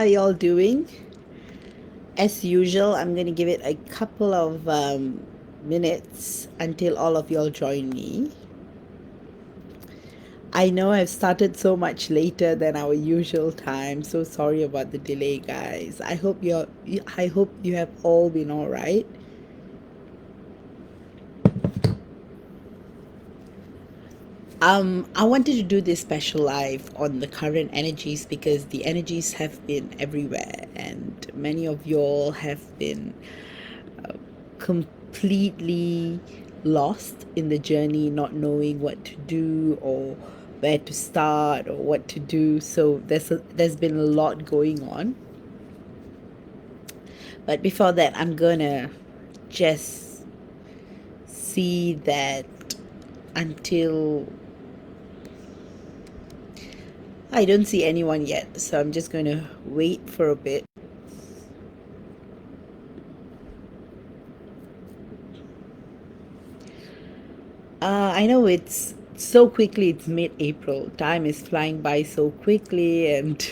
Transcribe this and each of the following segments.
How y'all doing? As usual, I'm gonna give it a couple of minutes until all of y'all join me. I know I've started so much later than our usual time, so sorry about the delay, guys. I hope you have all been all right. I wanted to do this special live on the current energies because the energies have been everywhere, and many of y'all have been completely lost in the journey, not knowing what to do or where to start or what to do. So there's been a lot going on. But before that, I'm gonna just see that until I don't see anyone yet. So I'm just gonna wait for a bit. I know it's so quickly, it's mid April. Time is flying by so quickly, and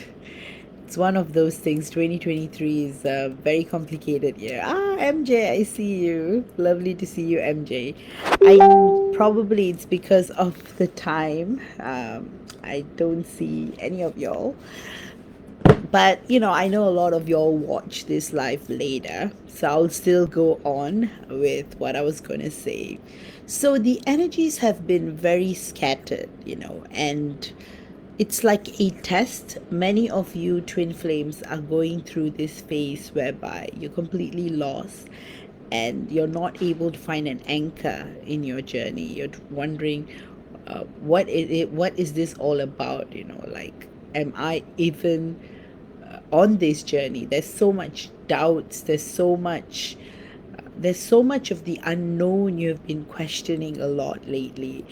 it's one of those things. 2023 is a very complicated year. MJ, I see you. Lovely to see you, MJ. I probably it's because of the time. I don't see any of y'all. But I know a lot of y'all watch this live later, so I'll still go on with what I was going to say. So the energies have been very scattered, and it's like a test. Many of you twin flames are going through this phase whereby you're completely lost and you're not able to find an anchor in your journey. You're wondering, what is this all about? Like, am I even on this journey? There's so much doubts. There's so much of the unknown. You've been questioning a lot lately,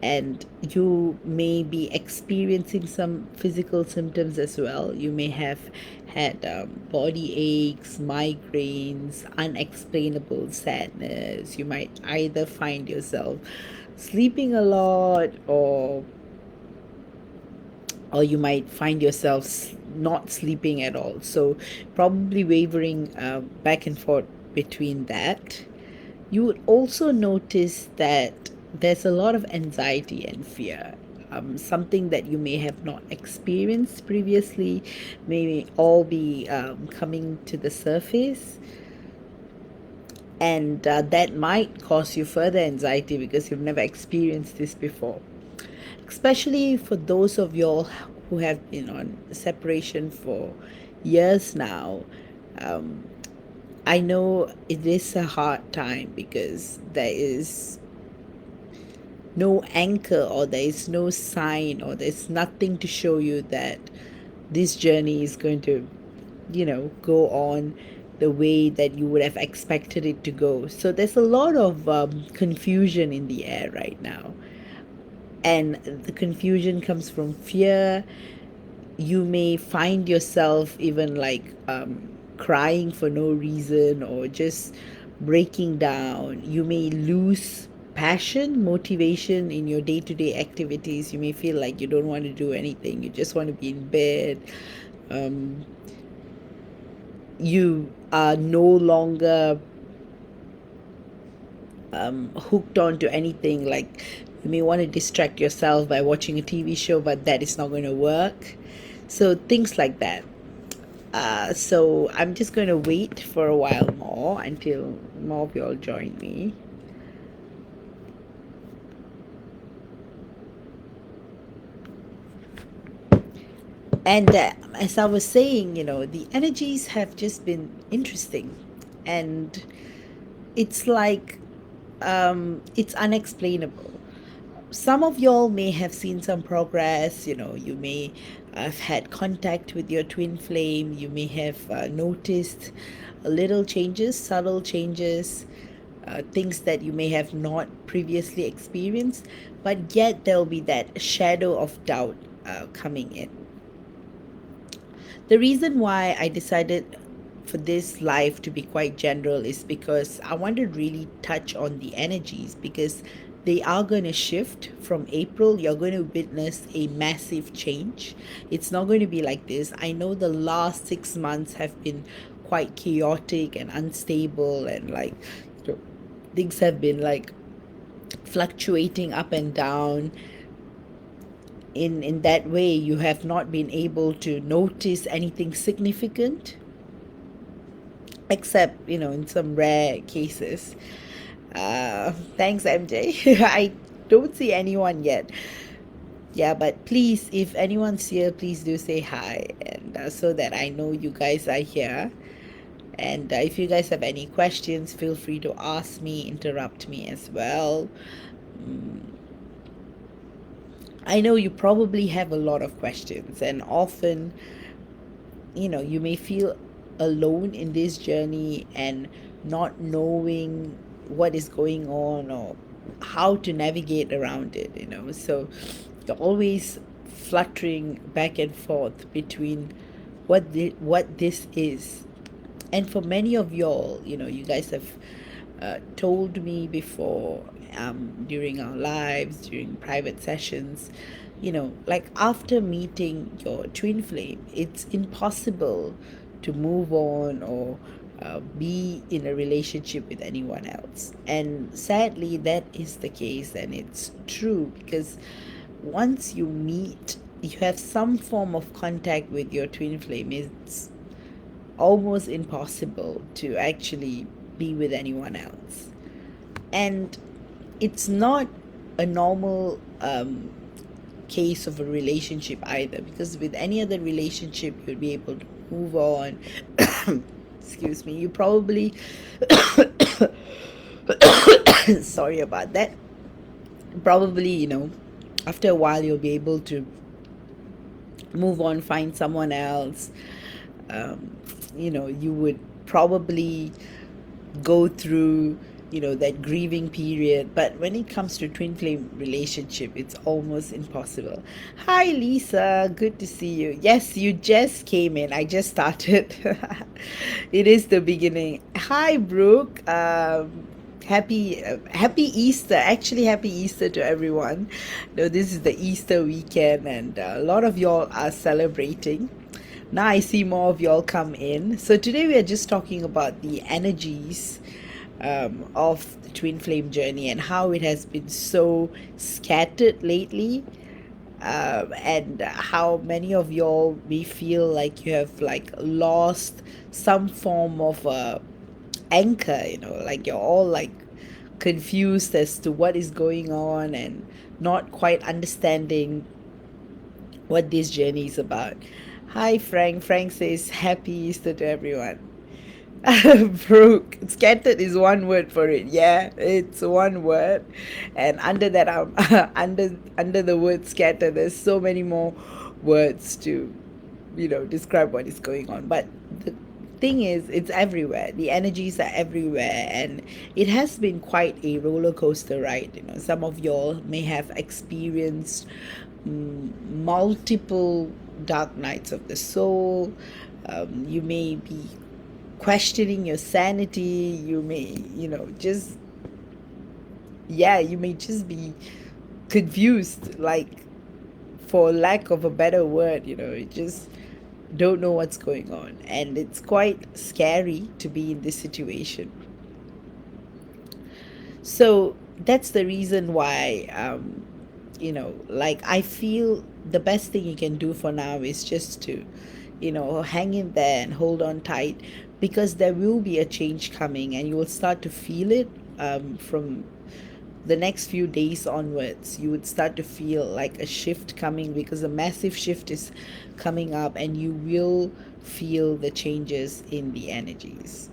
and you may be experiencing some physical symptoms as well. You may have had body aches, migraines, unexplainable sadness. You might either find yourself sleeping a lot, or you might find yourself not sleeping at all. So, probably wavering back and forth between that. You would also notice that there's a lot of anxiety and fear. Something that you may have not experienced previously may all be coming to the surface, and that might cause you further anxiety because you've never experienced this before, especially for those of y'all who have been on separation for years now. um, I know it is a hard time because there is no anchor, or there is no sign, or there's nothing to show you that this journey is going to go on the way that you would have expected it to go. So there's a lot of confusion in the air right now, and the confusion comes from fear. You may find yourself even like crying for no reason, or just breaking down. You may lose passion, motivation in your day-to-day activities. You may feel like you don't want to do anything, you just want to be in bed. You are no longer hooked on to anything. Like, you may want to distract yourself by watching a TV show, but that is not going to work. So things like that. So I'm just going to wait for a while more until more of y'all join me. And as I was saying, the energies have just been interesting. And it's like, it's unexplainable. Some of y'all may have seen some progress. You may have had contact with your twin flame. You may have noticed little changes, subtle changes, things that you may have not previously experienced, but yet there'll be that shadow of doubt coming in. The reason why I decided for this live to be quite general is because I want to really touch on the energies, because they are going to shift from April. You're going to witness a massive change. It's not going to be like this. I know the last 6 months have been quite chaotic and unstable, and like, you know, things have been like fluctuating up and down. In that way, you have not been able to notice anything significant, except, in some rare cases. Thanks, MJ. I don't see anyone yet. Yeah, but please, if anyone's here, please do say hi, and so that I know you guys are here. And if you guys have any questions, feel free to ask me, interrupt me as well. I know you probably have a lot of questions, and often, you may feel alone in this journey and not knowing what is going on or how to navigate around it, so you're always fluttering back and forth between what this is. And for many of y'all, you guys have told me before, during our lives, during private sessions, like after meeting your twin flame, it's impossible to move on or be in a relationship with anyone else. And sadly, that is the case, and it's true, because once you meet, you have some form of contact with your twin flame, it's almost impossible to actually be with anyone else. And it's not a normal case of a relationship either, because with any other relationship, you'll be able to move on. Excuse me, you probably, sorry about that, probably, after a while, you'll be able to move on, find someone else. You would probably go through, that grieving period. But when it comes to twin flame relationship, it's almost impossible. Hi, Lisa. Good to see you. Yes, you just came in. I just started. It is the beginning. Hi, Brooke. Happy Easter. Actually, happy Easter to everyone. This is the Easter weekend, and a lot of y'all are celebrating. Now I see more of y'all come in. So today we are just talking about the energies of the twin flame journey and how it has been so scattered lately, and how many of y'all may feel like you have like lost some form of anchor, like you're all like confused as to what is going on and not quite understanding what this journey is about. Hi, Frank. Frank says happy Easter to everyone. Brooke, scattered is one word for it. Yeah, it's one word, and under that, under the word scatter, there's so many more words to, describe what is going on. But the thing is, it's everywhere. The energies are everywhere, and it has been quite a roller coaster ride. Some of y'all may have experienced multiple dark nights of the soul. You may be questioning your sanity. You may, just, yeah, you may just be confused, like, for lack of a better word, you just don't know what's going on. And it's quite scary to be in this situation. So that's the reason why, like, I feel the best thing you can do for now is just to, hang in there and hold on tight, because there will be a change coming, and you will start to feel it from the next few days onwards. You would start to feel like a shift coming, because a massive shift is coming up, and you will feel the changes in the energies.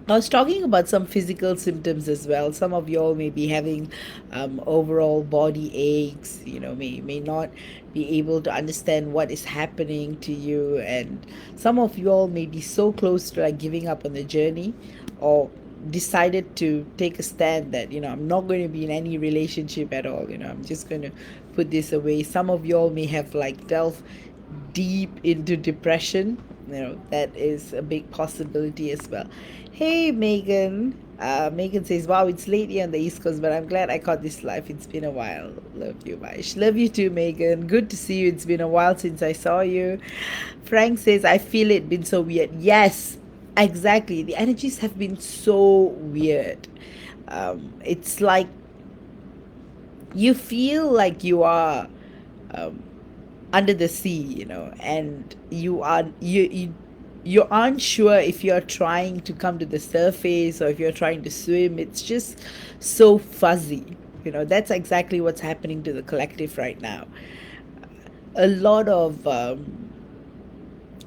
I was talking about some physical symptoms as well. Some of y'all may be having overall body aches, may not be able to understand what is happening to you. And some of y'all may be so close to like giving up on the journey, or decided to take a stand that, I'm not going to be in any relationship at all. I'm just going to put this away. Some of y'all may have like delved deep into depression, that is a big possibility as well. Hey, Megan. Megan says, "Wow, it's late here on the East Coast, but I'm glad I caught this live. It's been a while. Love you, Vaish. Love you too, Megan. Good to see you. It's been a while since I saw you." Frank says, "I feel it been so weird." Yes, exactly. The energies have been so weird. It's like you feel like you are um, under the sea, and you aren't sure if you're trying to come to the surface or if you're trying to swim. It's just so fuzzy. That's exactly what's happening to the collective right now. A lot of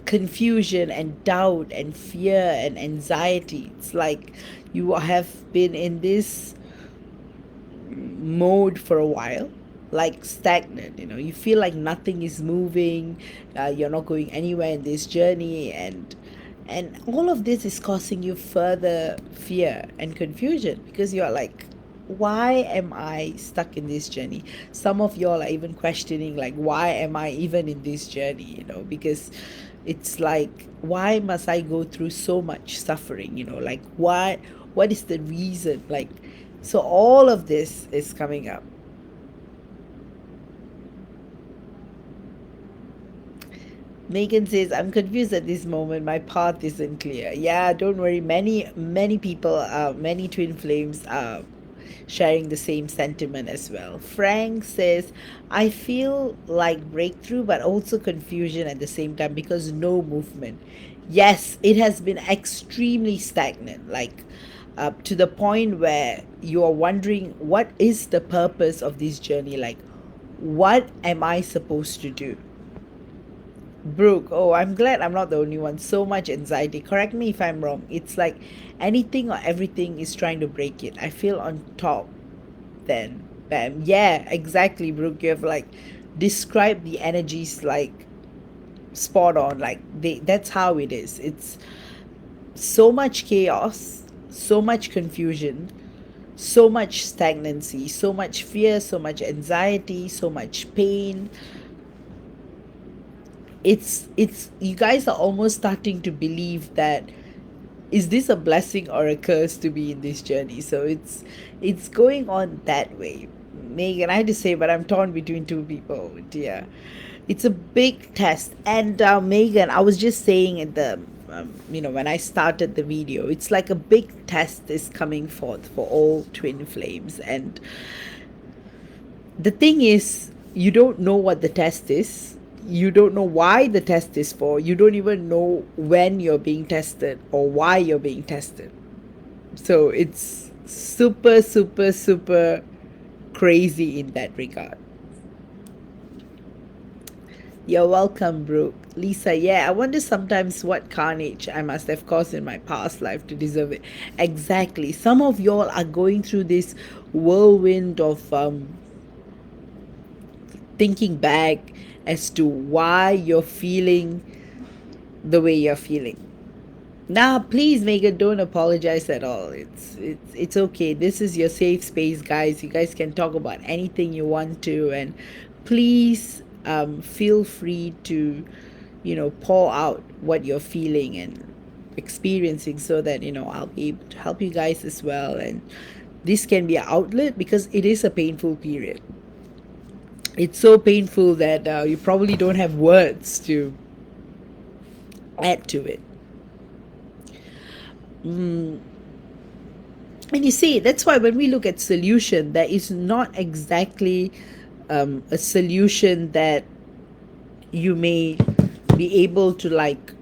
confusion and doubt and fear and anxiety. It's like you have been in this mode for a while, like stagnant. You feel like nothing is moving. You're not going anywhere in this journey, and all of this is causing you further fear and confusion, because you're like, why am I stuck in this journey? Some of y'all are even questioning, like, why am I even in this journey? Because it's like, why must I go through so much suffering? Like, what is the reason? Like, so all of this is coming up. Megan says, "I'm confused at this moment. My path isn't clear." Yeah, don't worry. Many people, many twin flames are sharing the same sentiment as well. Frank says, "I feel like breakthrough, but also confusion at the same time because no movement." Yes, it has been extremely stagnant, like to the point where you are wondering, what is the purpose of this journey? Like, what am I supposed to do? Brooke, oh, I'm glad I'm not the only one. So much anxiety. Correct me if I'm wrong. It's like anything or everything is trying to break it. I feel on top. Then, bam. Yeah, exactly, Brooke. You have like described the energies like spot on. Like that's how it is. It's so much chaos, so much confusion, so much stagnancy, so much fear, so much anxiety, so much pain. It's you guys are almost starting to believe that, is this a blessing or a curse to be in this journey? So it's going on that way. Megan, I had to say, but I'm torn between two people. Dear, it's a big test. And Megan, I was just saying at the when I started the video, it's like a big test is coming forth for all twin flames. And the thing is, you don't know what the test is. You don't know why the test is for. You don't even know when you're being tested or why you're being tested. So it's super, super, super crazy in that regard. You're welcome, Brooke. Lisa, yeah, I wonder sometimes what carnage I must have caused in my past life to deserve it. Exactly. Some of y'all are going through this whirlwind of thinking back as to why you're feeling the way you're feeling. Now, please, Megan, don't apologize at all. It's okay. This is your safe space, guys. You guys can talk about anything you want to, and please feel free to, pour out what you're feeling and experiencing, so that I'll be able to help you guys as well. And this can be an outlet, because it is a painful period. It's so painful that you probably don't have words to add to it. And you see, that's why when we look at solution, there is not exactly a solution that you may be able to like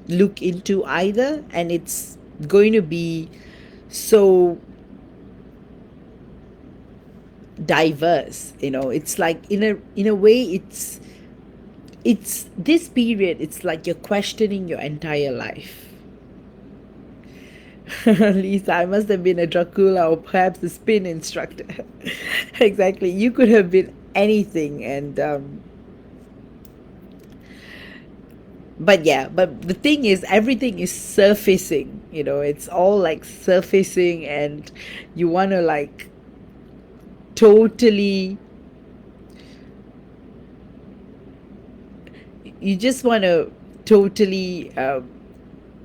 look into either, and it's going to be so diverse. It's like in a way, it's this period, it's like you're questioning your entire life. Lisa, I must have been a Dracula or perhaps a spin instructor. Exactly. You could have been anything. And but yeah, but the thing is, everything is surfacing. It's all like surfacing, and you want to like totally, you just want to totally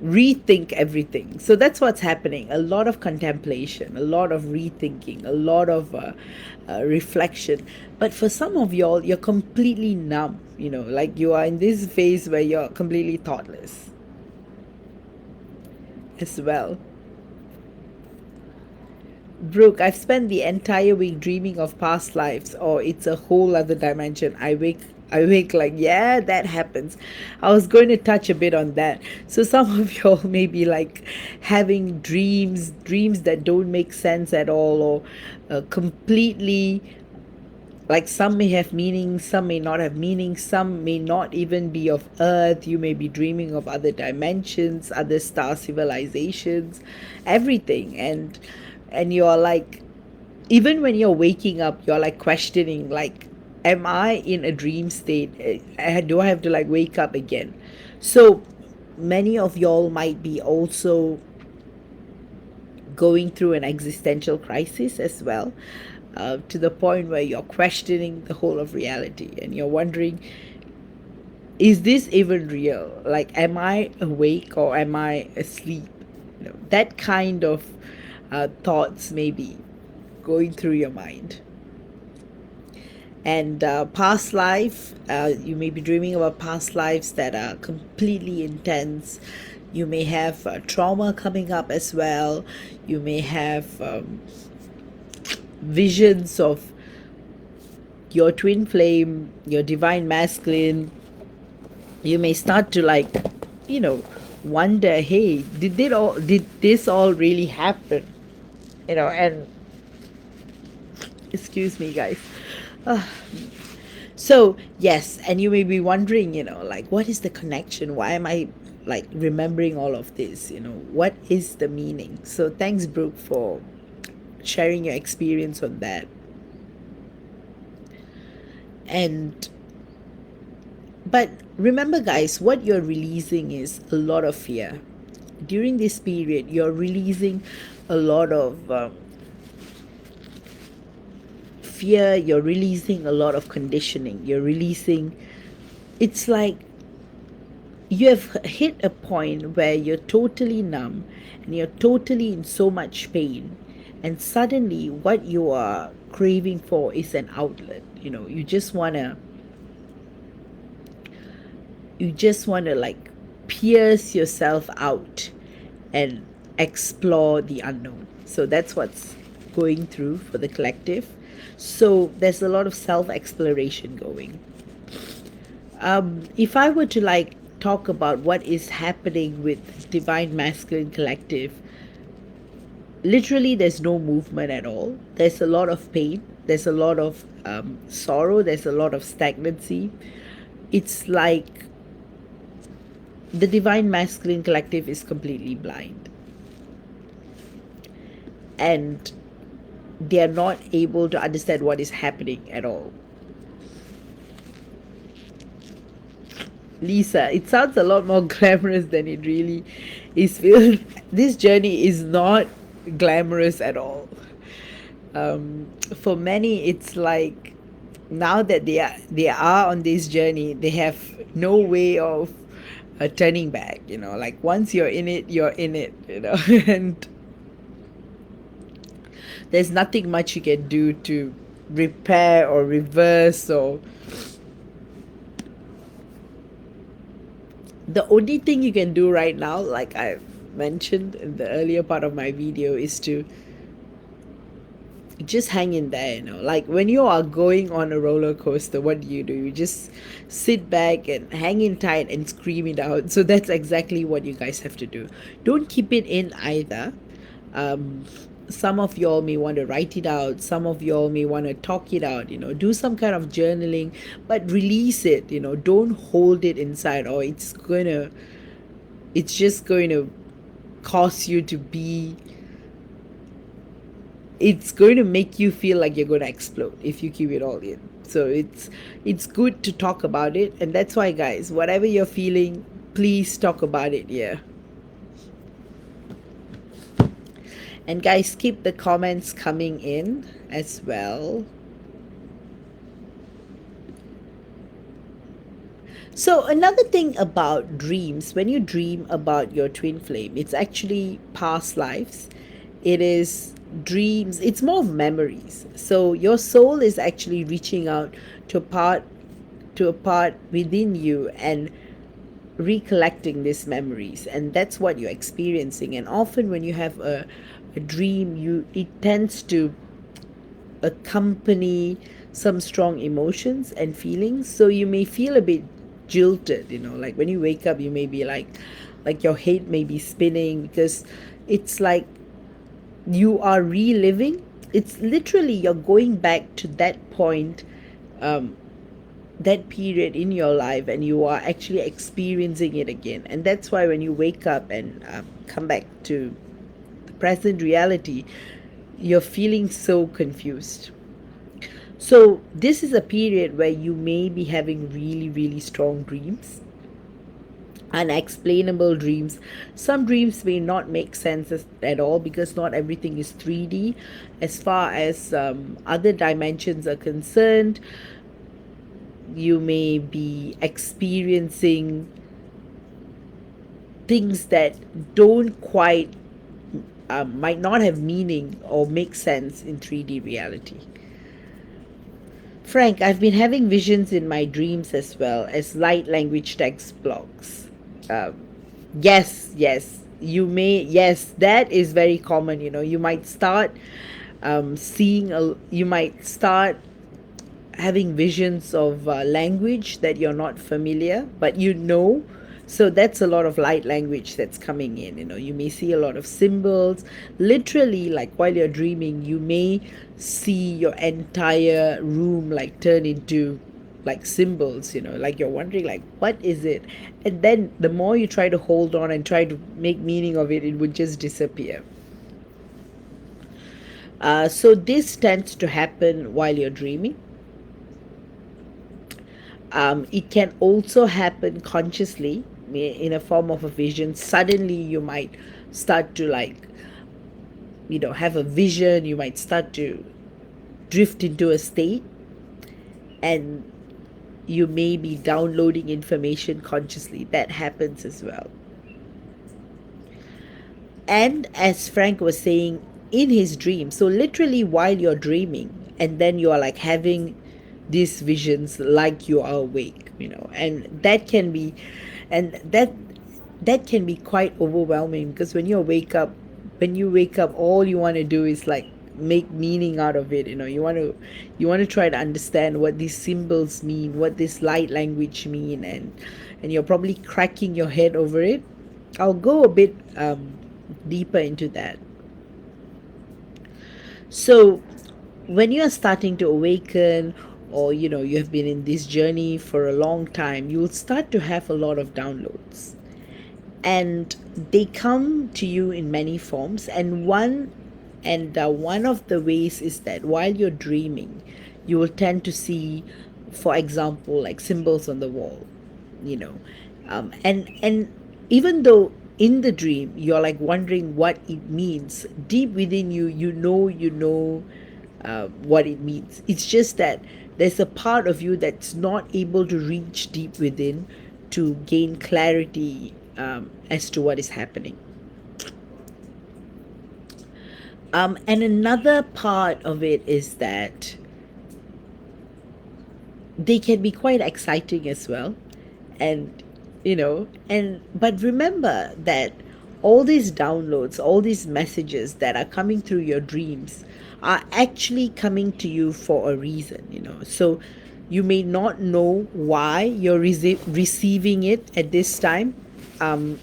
rethink everything. So that's what's happening. A lot of contemplation, a lot of rethinking, a lot of reflection. But for some of y'all, you're completely numb. Like you are in this phase where you're completely thoughtless as well. Brooke, I've spent the entire week dreaming of past lives, or it's a whole other dimension. I wake like, yeah, that happens. I was going to touch a bit on that. So some of y'all may be like having dreams that don't make sense at all, or completely, like, some may have meaning, some may not have meaning, some may not even be of earth. You may be dreaming of other dimensions, other star civilizations, everything. And you're like, even when you're waking up, you're like questioning, like, am I in a dream state? Do I have to like wake up again? So many of y'all might be also going through an existential crisis as well, to the point where you're questioning the whole of reality and you're wondering, is this even real? Like, am I awake or am I asleep? That kind of thoughts may be going through your mind. And past life, you may be dreaming about past lives that are completely intense. You may have trauma coming up as well. You may have visions of your twin flame, your divine masculine. You may start to like, you know, wonder, hey, did this all really happen? And excuse me, guys. Uh, So, yes, and you may be wondering, like, what is the connection? Why am I like remembering all of this? What is the meaning? So, thanks, Brooke, for sharing your experience on that. And, but remember, guys, what you're releasing is a lot of fear. During this period, you're releasing a lot of fear, you're releasing a lot of conditioning, it's like you have hit a point where you're totally numb and you're totally in so much pain, and suddenly what you are craving for is an outlet. You just want to like pierce yourself out and explore the unknown. So that's what's going through for the collective. So there's a lot of self exploration going. If I were to like talk about what is happening with Divine Masculine Collective, literally there's no movement at all. There's a lot of pain, there's a lot of sorrow, there's a lot of stagnancy. It's like the Divine Masculine Collective is completely blind, and they are not able to understand what is happening at all. Lisa, it sounds a lot more glamorous than it really is. This journey is not glamorous at all. For many, it's like now that they are on this journey, they have no way of turning back. Like once you're in it, you're in it. And there's nothing much you can do to repair or reverse. Or the only thing you can do right now, like I mentioned in the earlier part of my video, is to just hang in there. Like when you are going on a roller coaster, what do? You just sit back and hang in tight and scream it out. So that's exactly what you guys have to do. Don't keep it in either. Some of y'all may want to write it out, some of y'all may want to talk it out, do some kind of journaling, but release it. Don't hold it inside, or it's just going to cause you to be it's going to make you feel like you're going to explode if you keep it all in. So it's good to talk about it, and that's why, guys, whatever you're feeling, please talk about it. Yeah. And guys, keep the comments coming in as well. So another thing about dreams, when you dream about your twin flame, it's actually past lives. It is dreams, it's more of memories. So your soul is actually reaching out to a part to a part within you and recollecting these memories, and that's what you're experiencing. And often when you have a dream, you it tends to accompany some strong emotions and feelings, so you may feel a bit jilted, like when you wake up you may be like your head may be spinning, because it's like you are reliving. It's literally you're going back to that point, that period in your life, and you are actually experiencing it again. And that's why when you wake up and come back to the present reality, you're feeling so confused. So this is a period where you may be having really, really strong dreams, unexplainable dreams. Some dreams may not make sense at all, because not everything is 3D. As far as other dimensions are concerned, you may be experiencing things that don't quite, might not have meaning or make sense in 3D reality. Frank, I've been having visions in my dreams as well as light language text blocks. Um, yes, yes, you may. Yes, that is very common. You might start you might start having visions of language that you're not familiar, but so that's a lot of light language that's coming in. You may see a lot of symbols. Literally, like while you're dreaming, you may see your entire room like turn into like symbols, like you're wondering like what is it, and then the more you try to hold on and try to make meaning of it, it would just disappear. So this tends to happen while you're dreaming. It can also happen consciously in a form of a vision. Suddenly, you might start to have a vision. You might start to drift into a state, and you may be downloading information consciously. That happens as well. And as Frank was saying, in his dream, so literally while you're dreaming, and then you are like having these visions like you are awake, and and that can be quite overwhelming, because when you wake up, all you want to do is like make meaning out of it. You want to try to understand what these symbols mean, what this light language mean, and you're probably cracking your head over it. I'll go a bit deeper into that. So when you are starting to awaken, or you have been in this journey for a long time, you will start to have a lot of downloads, and they come to you in many forms. And one of the ways is that while you're dreaming, you will tend to see, for example, like symbols on the wall, you know and even though in the dream you're like wondering what it means, deep within you, what it means. It's just that there's a part of you that's not able to reach deep within to gain clarity as to what is happening. And another part of it is that they can be quite exciting as well. And but remember that all these downloads, all these messages that are coming through your dreams are actually coming to you for a reason. So you may not know why you're receiving it at this time, um,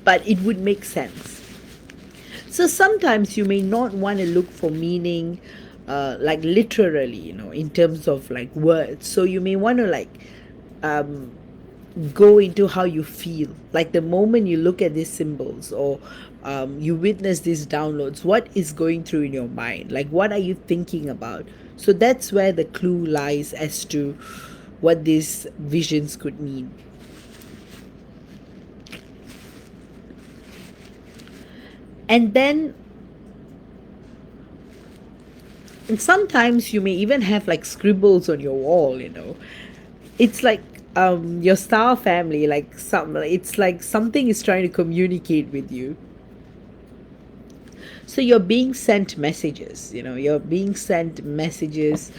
but it would make sense. So sometimes you may not want to look for meaning, like literally, in terms of like words. So you may want to like go into how you feel. Like the moment you look at these symbols, or you witness these downloads, what is going through in your mind? Like what are you thinking about? So that's where the clue lies as to what these visions could mean. And then and sometimes you may even have like scribbles on your wall. It's like your star family, like it's like something is trying to communicate with you. So you're being sent messages, you're being sent messages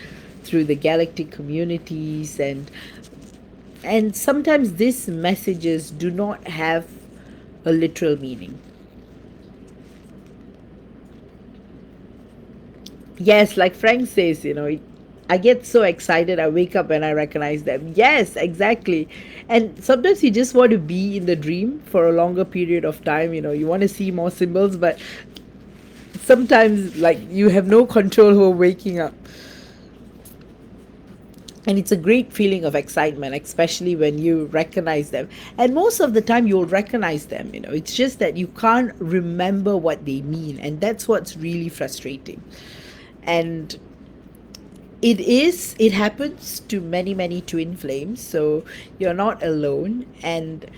through the galactic communities, and sometimes these messages do not have a literal meaning. Yes, like Frank says, I get so excited. I wake up and I recognize them. Yes, exactly. And sometimes you just want to be in the dream for a longer period of time. You want to see more symbols, but sometimes, like, you have no control over waking up. And it's a great feeling of excitement, especially when you recognize them. And most of the time, you'll recognize them. It's just that you can't remember what they mean. And that's what's really frustrating. And it happens to many, many twin flames. So you're not alone. And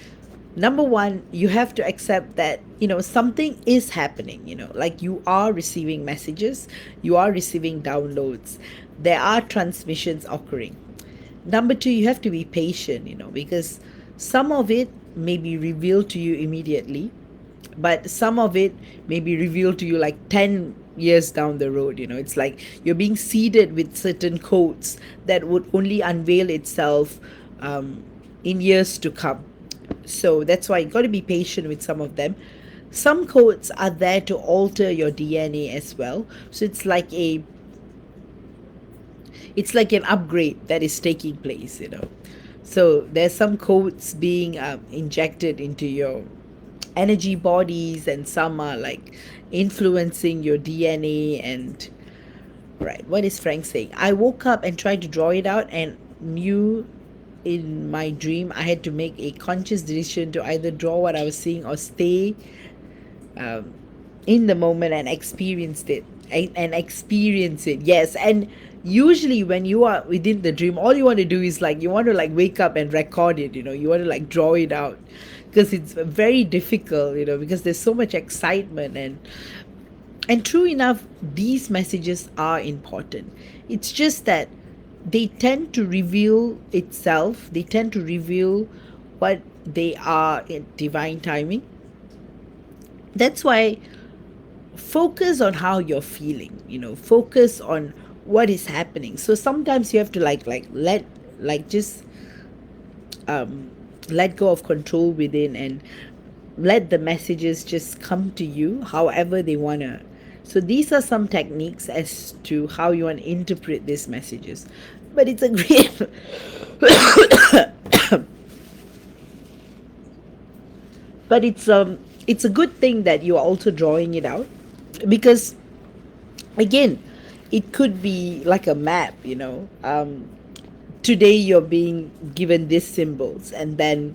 number one, you have to accept that something is happening. Like, you are receiving messages, you are receiving downloads, there are transmissions occurring. Number two, you have to be patient, because some of it may be revealed to you immediately, but some of it may be revealed to you like 10 years down the road. It's like you're being seeded with certain codes that would only unveil itself in years to come. So that's why you got to be patient with some of them. Some codes are there to alter your DNA as well. So it's like an upgrade that is taking place. So there's some codes being injected into your energy bodies, and some are like influencing your DNA. And right, what is Frank saying? I woke up and tried to draw it out and knew in my dream I had to make a conscious decision to either draw what I was seeing or stay um, in the moment and experienced it and experience it. Yes. And usually when you are within the dream, all you want to do is like you want to like wake up and record it. You want to like draw it out, because it's very difficult, because there's so much excitement. And true enough, these messages are important. It's just that they tend to reveal itself, they tend to reveal what they are in divine timing. That's why focus on how you're feeling, focus on what is happening. So sometimes you have to just um let go of control within, and let the messages just come to you however they want to. So these are some techniques as to how you want to interpret these messages. But it's a great but it's a good thing that you're also drawing it out, because again, it could be like a map. Today you're being given these symbols, and then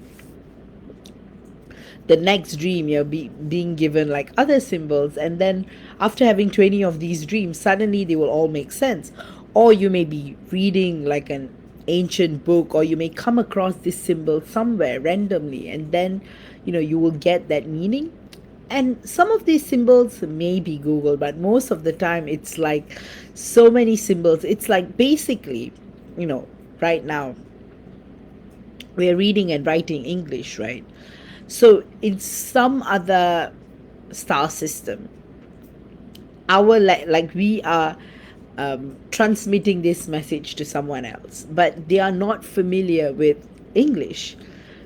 the next dream you're being given like other symbols, and then after having 20 of these dreams, suddenly they will all make sense. Or you may be reading like an ancient book, or you may come across this symbol somewhere randomly, and then you will get that meaning. And some of these symbols may be Google, but most of the time it's like so many symbols. It's like basically, right now we're reading and writing English, right? So in some other star system, our like we are transmitting this message to someone else, but they are not familiar with English.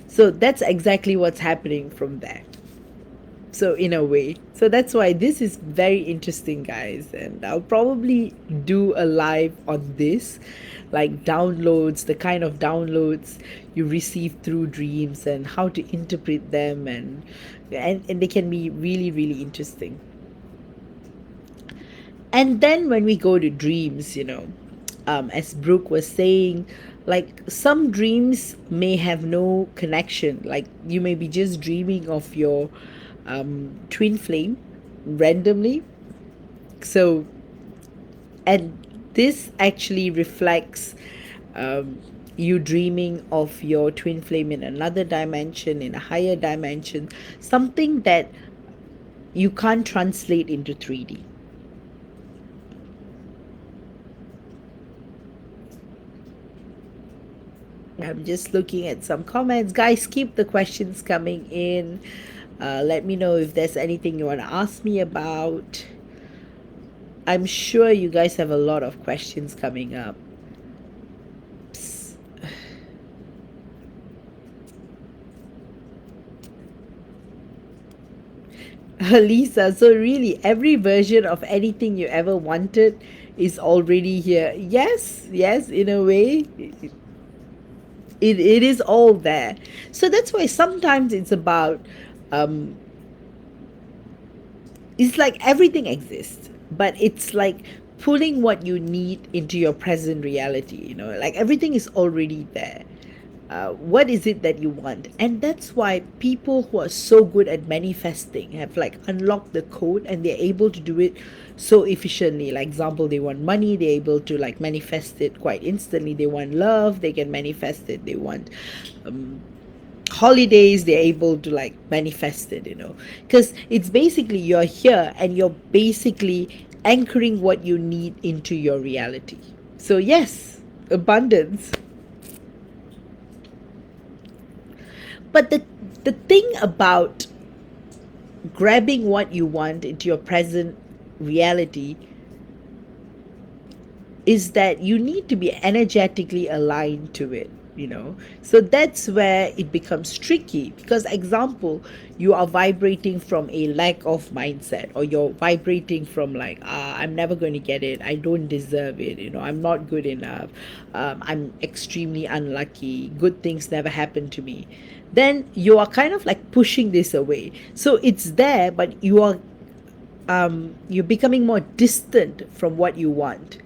So that's exactly what's happening from there. So in a way, so that's why this is very interesting, guys, and I'll probably do a live on this, like downloads, the kind of downloads you receive through dreams, and how to interpret them, and they can be really, really interesting. And then when we go to dreams, as Brooke was saying, like some dreams may have no connection. Like you may be just dreaming of your twin flame randomly. So, and this actually reflects you dreaming of your twin flame in another dimension, in a higher dimension, something that you can't translate into 3D. I'm just looking at some comments. Guys, keep the questions coming in. Let me know if there's anything you want to ask me about. I'm sure you guys have a lot of questions coming up. Psst. Lisa, so really every version of anything you ever wanted is already here. Yes, yes, in a way, it is all there. So that's why sometimes it's about um, it's like everything exists, but it's like pulling what you need into your present reality, like everything is already there. What is it that you want? And that's why people who are so good at manifesting have like unlocked the code, and they're able to do it so efficiently. Like example, they want money, they're able to like manifest it quite instantly. They want love, they can manifest it. They want holidays, they're able to like manifest it, because it's basically you're here and you're basically anchoring what you need into your reality. So yes, abundance. But the thing about grabbing what you want into your present reality is that you need to be energetically aligned to it. So that's where it becomes tricky, because example, you are vibrating from a lack of mindset, or you're vibrating from like, I'm never going to get it, I don't deserve it, I'm not good enough, I'm extremely unlucky, good things never happen to me. Then you are kind of like pushing this away. So it's there, but you're becoming more distant from what you want,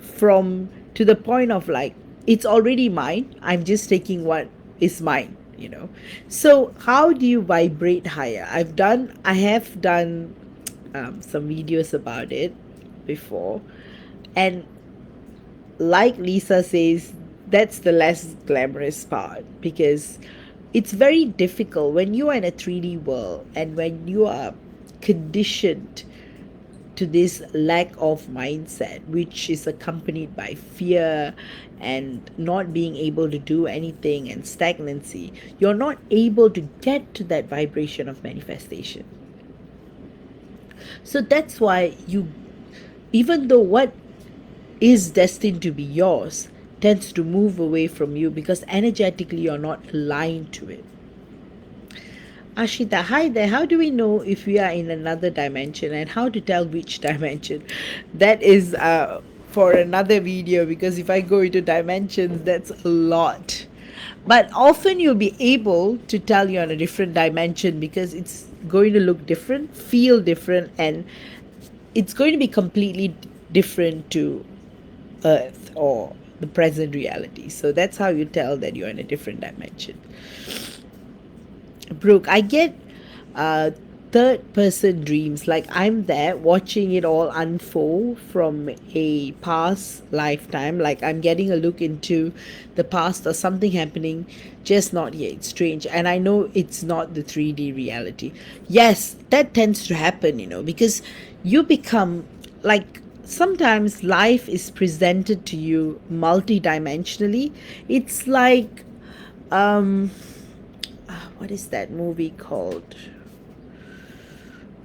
from to the point of like, it's already mine, I'm just taking what is mine. So how do you vibrate higher? I have done some videos about it before, and like Lisa says, that's the less glamorous part, because it's very difficult when you are in a 3D world and when you are conditioned to this lack of mindset, which is accompanied by fear and not being able to do anything and stagnancy. You're not able to get to that vibration of manifestation. So that's why even though what is destined to be yours tends to move away from you, because energetically you're not aligned to it. Ashita, hi there. How do we know if we are in another dimension, and how to tell which dimension? That is for another video, because if I go into dimensions, that's a lot. But often you'll be able to tell you're in a different dimension, because it's going to look different, feel different, and it's going to be completely different to Earth or the present reality. So that's how you tell that you're in a different dimension. Brooke, I get uh, third person dreams. Like I'm there watching it all unfold from a past lifetime. Like I'm getting a look into the past or something happening, just not yet. It's strange. And I know it's not the 3D reality. Yes, that tends to happen, because you become like, sometimes life is presented to you multidimensionally. It's like, what is that movie called?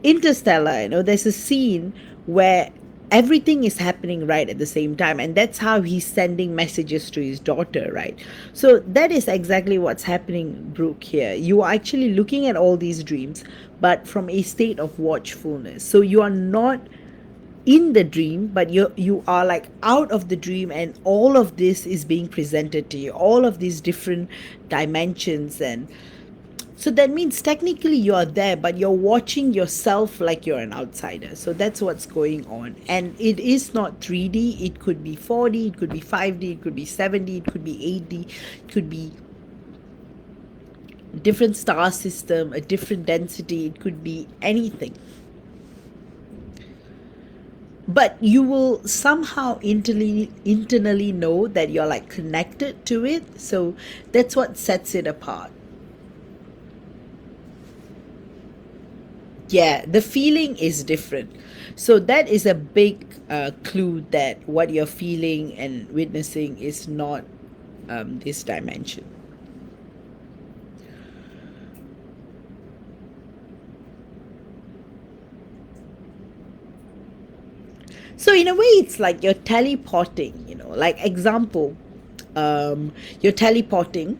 Interstellar. There's a scene where everything is happening right at the same time, and that's how he's sending messages to his daughter, right? So that is exactly what's happening, Brooke. Here you are actually looking at all these dreams, but from a state of watchfulness. So you are not in the dream, but you are like out of the dream, and all of this is being presented to you, all of these different dimensions. And so that means technically you are there, but you're watching yourself like you're an outsider. So that's what's going on. And it is not 3D. It could be 4D, it could be 5D, it could be 7D, it could be 8D, it could be different star system, a different density, it could be anything. But you will somehow internally know that you're like connected to it. So that's what sets it apart. Yeah, the feeling is different. So that is a big clue that what you're feeling and witnessing is not this dimension. So in a way, it's like you're teleporting, like example, you're teleporting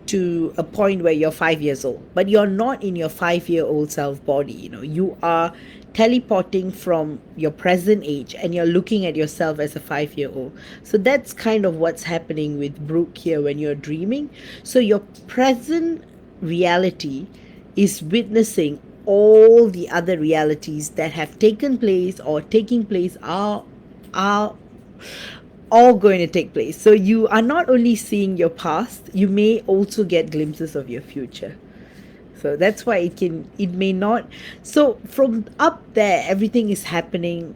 to a point where you're 5 years old, but you're not in your 5-year-old self body. You are teleporting from your present age and you're looking at yourself as a 5-year-old. So that's kind of what's happening with Brooke here when you're dreaming. So your present reality is witnessing all the other realities that have taken place or taking place are all going to take place. So you are not only seeing your past, you may also get glimpses of your future. So that's why it may not. So from up there, everything is happening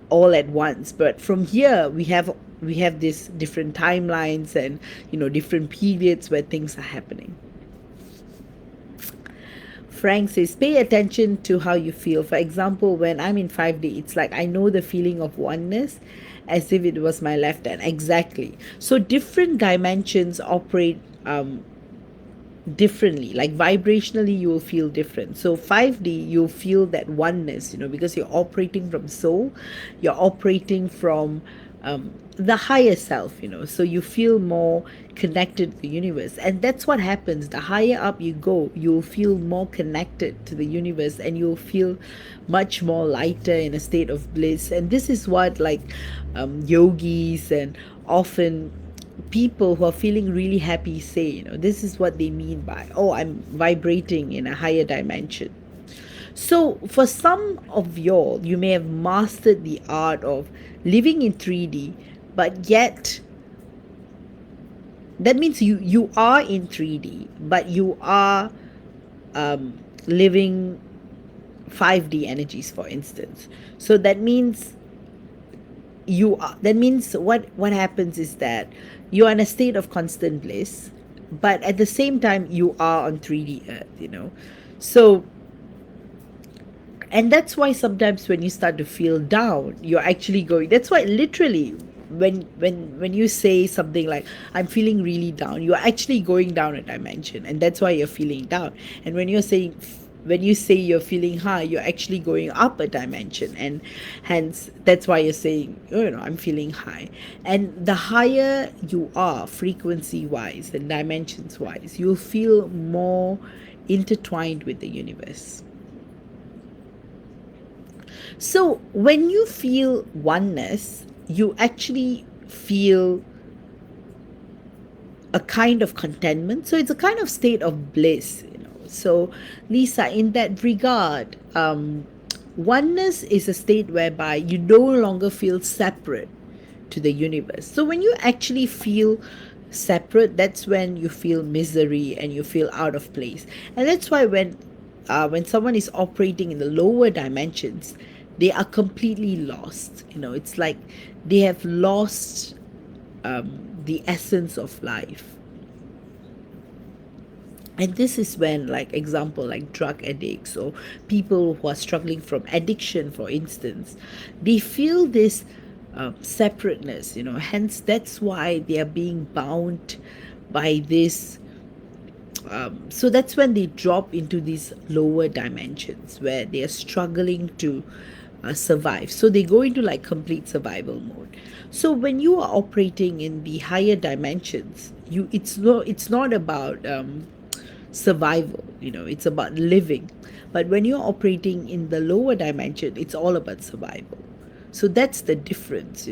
all at once. But from here, we have these different timelines and different periods where things are happening. Frank says, pay attention to how you feel. For example, when I'm in 5D, it's like I know the feeling of oneness as if it was my left hand. Exactly. So different dimensions operate differently. Like vibrationally, you will feel different. So 5D, you'll feel that oneness, because you're operating from soul, you're operating from the higher self, so you feel more connected to the universe. And that's what happens. The higher up you go, you'll feel more connected to the universe and you'll feel much more lighter in a state of bliss. And this is what like yogis and often people who are feeling really happy say, this is what they mean by, oh, I'm vibrating in a higher dimension. So for some of y'all, you may have mastered the art of living in 3D, but yet that means you are in 3D, but you are living 5D energies, for instance. So that means what happens is that you are in a state of constant bliss, but at the same time you are on 3D earth. So, and that's why sometimes when you start to feel down, you're actually going, that's why literally when you say something like I'm feeling really down, you're actually going down a dimension, and that's why you're feeling down. And when you say you're feeling high, you're actually going up a dimension, and hence that's why you're saying, I'm feeling high. And the higher you are frequency wise and dimensions wise, you'll feel more intertwined with the universe. So when you feel oneness, you actually feel a kind of contentment. So it's a kind of state of bliss. So, Lisa, in that regard, oneness is a state whereby you no longer feel separate to the universe. So when you actually feel separate, that's when you feel misery and you feel out of place. And that's why when someone is operating in the lower dimensions, they are completely lost. It's like they have lost the essence of life. And this is when, like example, like drug addicts or people who are struggling from addiction, for instance, they feel this separateness. Hence that's why they are being bound by this. So that's when they drop into these lower dimensions where they are struggling to survive. So they go into like complete survival mode. So when you are operating in the higher dimensions, it's not about survival. It's about living. But when you're operating in the lower dimension, it's all about survival. So that's the difference.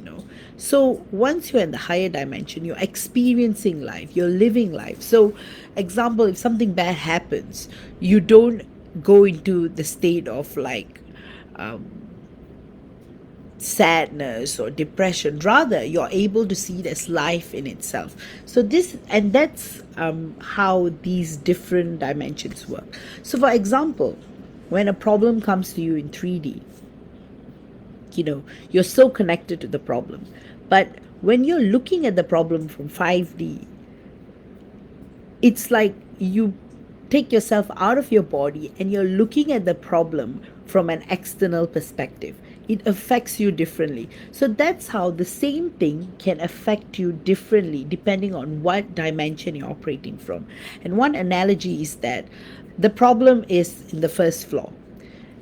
So once you're in the higher dimension, you're experiencing life, you're living life. So example, if something bad happens, you don't go into the state of like sadness or depression. Rather, you're able to see it as life in itself. So that's how these different dimensions work. So for example, when a problem comes to you in 3D, you're so connected to the problem. But when you're looking at the problem from 5D, it's like you take yourself out of your body and you're looking at the problem from an external perspective. it affects you differently. So that's how the same thing can affect you differently depending on what dimension you're operating from. And one analogy is that the problem is in the first floor.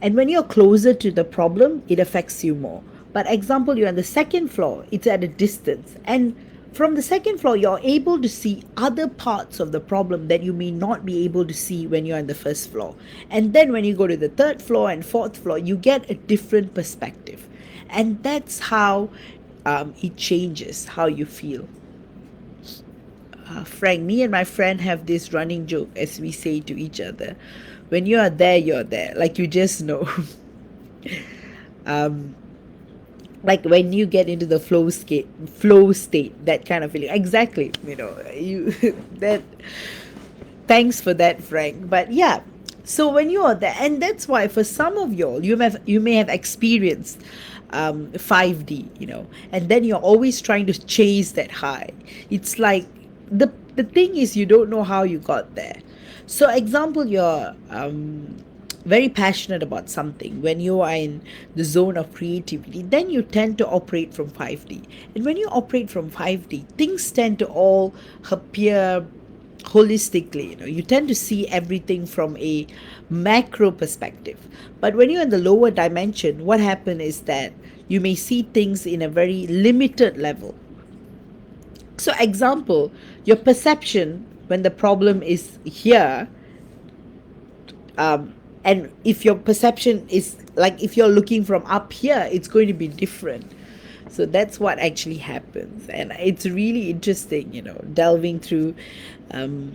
And when you're closer to the problem, it affects you more. But example, you're on the second floor, it's at a distance. And from the second floor, you're able to see other parts of the problem that you may not be able to see when you're on the first floor. And then when you go to the third floor and fourth floor, you get a different perspective. And that's how it changes how you feel. Frank, me and my friend have this running joke as we say to each other, when you are there, you're there. Like you just know. um, like when you get into the flow state, that kind of feeling. Exactly, you that. Thanks for that, Frank. But yeah, so when you are there, and that's why for some of y'all, you may have experienced 5D, and then you're always trying to chase that high. It's like the thing is you don't know how you got there. So example, you're very passionate about something. When you are in the zone of creativity, then you tend to operate from 5D. And when you operate from 5D, things tend to all appear holistically. You tend to see everything from a macro perspective. But when you're in the lower dimension, what happens is that you may see things in a very limited level. So example, your perception when the problem is here, and if your perception is like, if you're looking from up here, it's going to be different. So that's what actually happens, and it's really interesting, delving through the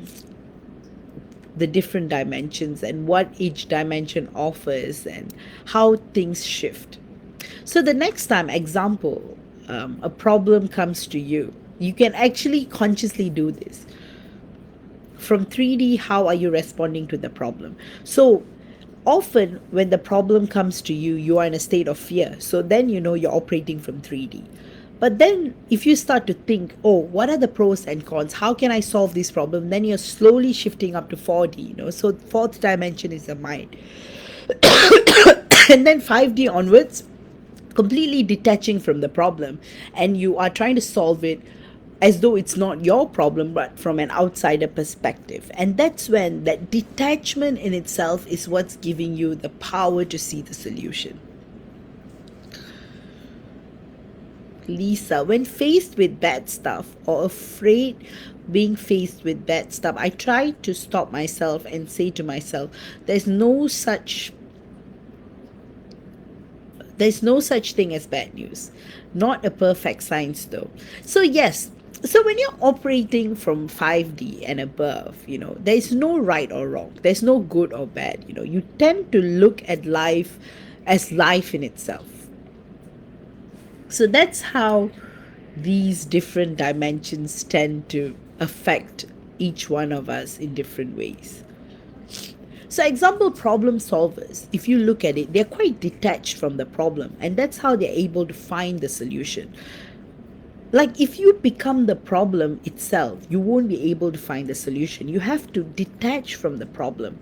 different dimensions and what each dimension offers and how things shift. So the next time, example, a problem comes to you, you can actually consciously do this. From 3D, how are you responding to the problem? So often when the problem comes to you, you are in a state of fear. So then you're operating from 3D. But then if you start to think, oh, what are the pros and cons? How can I solve this problem? Then you're slowly shifting up to 4D, So fourth dimension is the mind. And then 5D onwards, completely detaching from the problem, and you are trying to solve it as though it's not your problem but from an outsider perspective. And that's when that detachment in itself is what's giving you the power to see the solution. Lisa, when faced with bad stuff or afraid being faced with bad stuff, I try to stop myself and say to myself, there's no such thing as bad news. Not a perfect science though. So yes, so when you're operating from 5D and above, there's no right or wrong. There's no good or bad. You tend to look at life as life in itself. So that's how these different dimensions tend to affect each one of us in different ways. So example, problem solvers, if you look at it, they're quite detached from the problem, and that's how they're able to find the solution. Like if you become the problem itself, you won't be able to find the solution. You have to detach from the problem.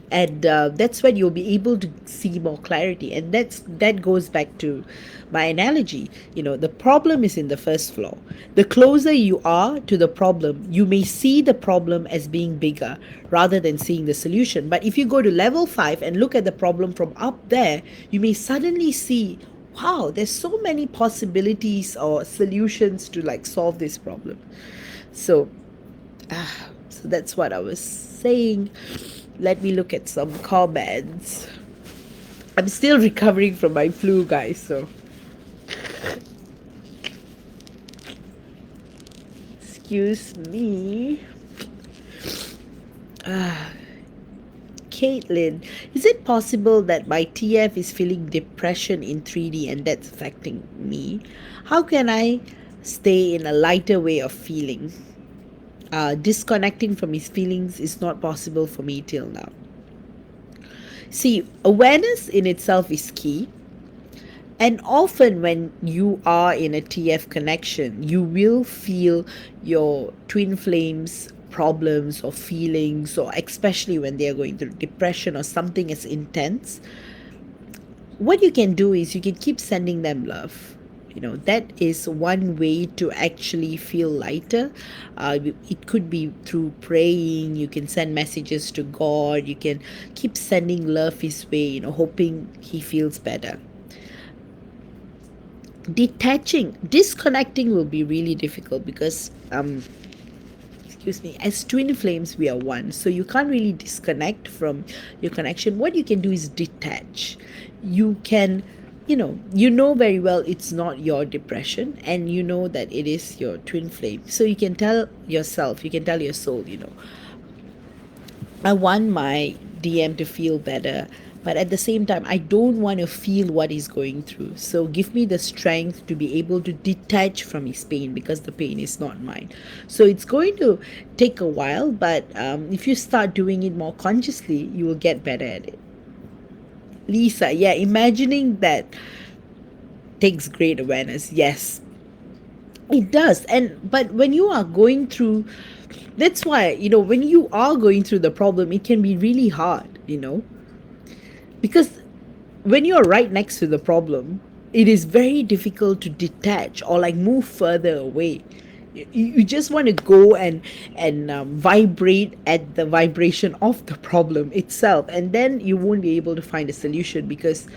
And that's when you'll be able to see more clarity. And that goes back to my analogy. The problem is in the first floor. The closer you are to the problem, you may see the problem as being bigger rather than seeing the solution. But if you go to level 5 and look at the problem from up there, you may suddenly see, wow, there's so many possibilities or solutions to like solve this problem. So that's what I was saying. Let me look at some comments. I'm still recovering from my flu, guys, so excuse me. Caitlin, is it possible that my TF is feeling depression in 3D and that's affecting me? How can I stay in a lighter way of feeling? Disconnecting from his feelings is not possible for me till now. See, awareness in itself is key. And often when you are in a TF connection, you will feel your twin flames problems or feelings, or especially when they are going through depression or something as intense. What you can do is you can keep sending them love. That is one way to actually feel lighter. It could be through praying. You can send messages to God. You can keep sending love his way, hoping he feels better. Disconnecting will be really difficult because excuse me, as twin flames we are one, so you can't really disconnect from your connection. What you can do is detach. You can, you know very well it's not your depression, and you know that it is your twin flame, so you can tell yourself, you can tell your soul, I want my DM to feel better, but at the same time, I don't want to feel what he's going through. So give me the strength to be able to detach from his pain, because the pain is not mine. So it's going to take a while, but if you start doing it more consciously, you will get better at it. Lisa, yeah, imagining that takes great awareness. Yes, it does. But when you are going through, that's why, when you are going through the problem, it can be really hard, because when you're right next to the problem, it is very difficult to detach or like move further away. You just want to go and vibrate at the vibration of the problem itself, and then you won't be able to find a solution because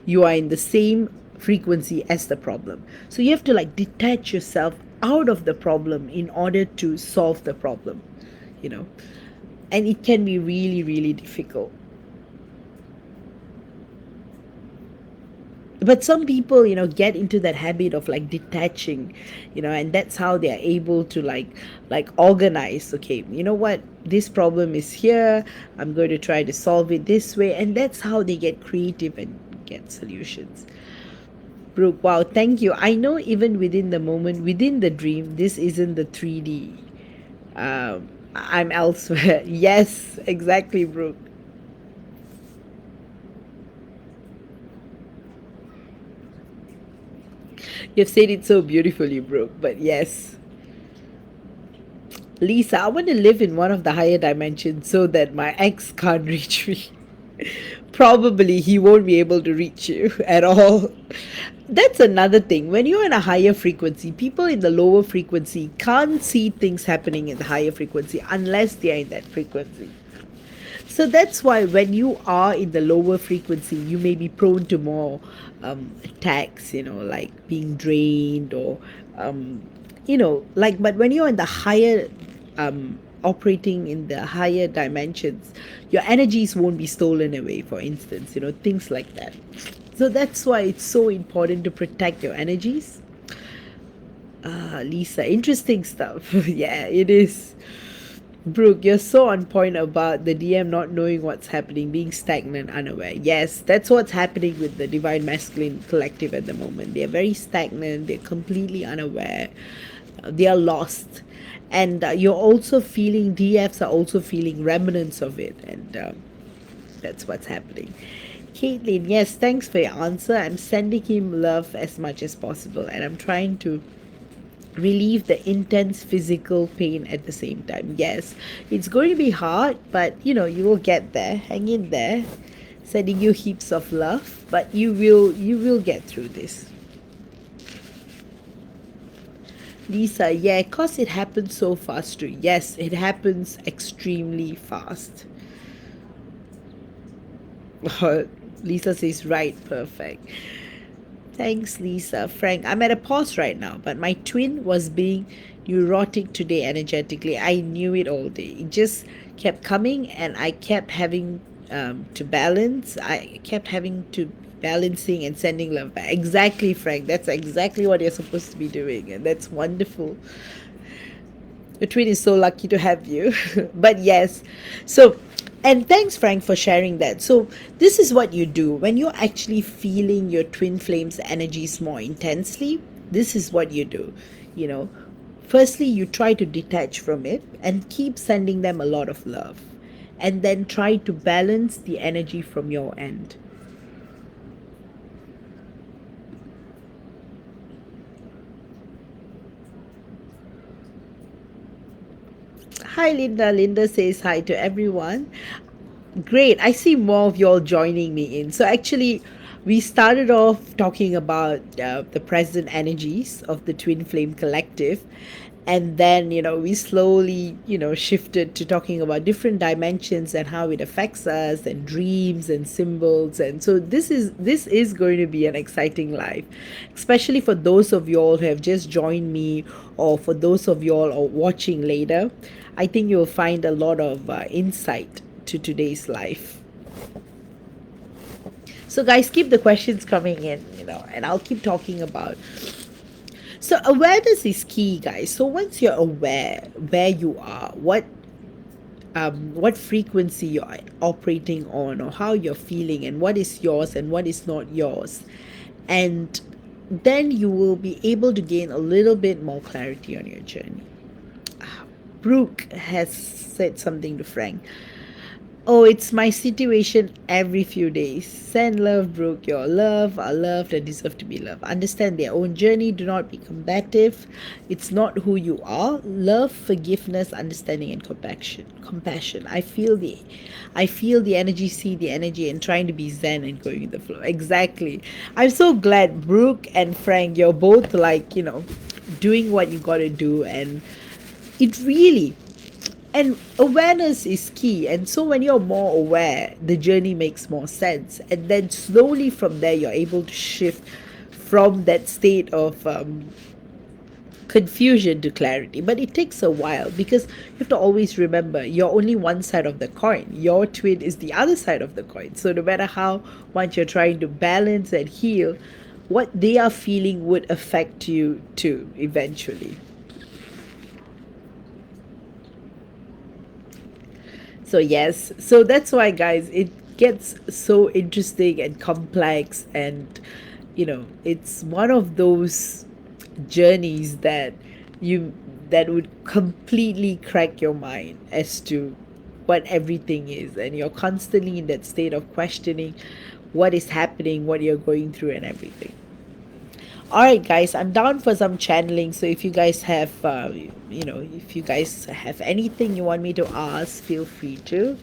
you are in the same frequency as the problem. So you have to like detach yourself out of the problem in order to solve the problem, you know and it can be really, really difficult. But some people, get into that habit of like detaching, and that's how they are able to like organize. Okay, you know what, this problem is here, I'm going to try to solve it this way, and that's how they get creative and get solutions. Brooke, wow, thank you. I know even within the moment, within the dream, this isn't the 3D. I'm elsewhere. Yes, exactly, Brooke. You've said it so beautifully, Brooke, but yes. Lisa, I want to live in one of the higher dimensions so that my ex can't reach me. Probably he won't be able to reach you at all. That's another thing. When you're in a higher frequency, people in the lower frequency can't see things happening in the higher frequency unless they're in that frequency. So that's why when you are in the lower frequency, you may be prone to more attacks, like being drained or, but when you're in the higher, operating in the higher dimensions, your energies won't be stolen away, for instance, things like that. So that's why it's so important to protect your energies. Lisa, interesting stuff. Yeah, it is. Brooke, you're so on point about the DM not knowing what's happening, being stagnant, unaware. Yes, that's what's happening with the Divine Masculine Collective at the moment. They're very stagnant, they're completely unaware, they are lost. And you're also feeling, DFs are also feeling remnants of it. And that's what's happening. Caitlin, yes, thanks for your answer. I'm sending him love as much as possible, and I'm trying to relieve the intense physical pain at the same time. Yes, it's going to be hard, but you will get there. Hang in there. Sending you heaps of love, but you will get through this. Lisa, yeah, cause it happens so fast too. Yes, it happens extremely fast. Lisa says right, perfect. Thanks, Lisa. Frank, I'm at a pause right now, but my twin was being neurotic today energetically. I knew it all day. It just kept coming, and I kept having to balance. I kept having to balancing and sending love back. Exactly, Frank. That's exactly what you're supposed to be doing, and that's wonderful. Your twin is so lucky to have you. But yes, so, and thanks, Frank, for sharing that. So, this is what you do when you're actually feeling your twin flames energies more intensely. This is what you do. You know, firstly, you try to detach from it and keep sending them a lot of love, and then try to balance the energy from your end. Hi, Linda. Linda says hi to everyone. Great. I see more of y'all joining me in. So actually, We started off talking about the present energies of the Twin Flame Collective. And then, we slowly, shifted to talking about different dimensions and how it affects us and dreams and symbols. And so this is going to be an exciting life, especially for those of y'all who have just joined me, or for those of y'all who are watching later. I think you'll find a lot of insight to today's life. So, guys, keep the questions coming in, and I'll keep talking about. So, awareness is key, guys. So, once you're aware where you are, what frequency you're operating on, or how you're feeling, and what is yours and what is not yours, and then you will be able to gain a little bit more clarity on your journey. Brooke has said something to Frank. Oh, it's my situation every few days. Send love, Brooke. Your love are loved and deserve to be loved. Understand their own journey. Do not be combative. It's not who you are. Love, forgiveness, understanding, and compassion. Compassion. I feel the energy, see the energy, and trying to be zen and going with the flow. Exactly. I'm so glad Brooke and Frank, you're both like, doing what you gotta do, and it really, and awareness is key. And so when you're more aware, the journey makes more sense, and then slowly from there you're able to shift from that state of confusion to clarity. But it takes a while, because you have to always remember you're only one side of the coin. Your twin is the other side of the coin. So no matter how much you're trying to balance and heal, what they are feeling would affect you too eventually. So yes, so that's why, guys, it gets so interesting and complex, and it's one of those journeys that would completely crack your mind as to what everything is, and you're constantly in that state of questioning what is happening, what you're going through, and everything. All right, guys, I'm down for some channeling. So if you guys have, if you guys have anything you want me to ask, feel free to.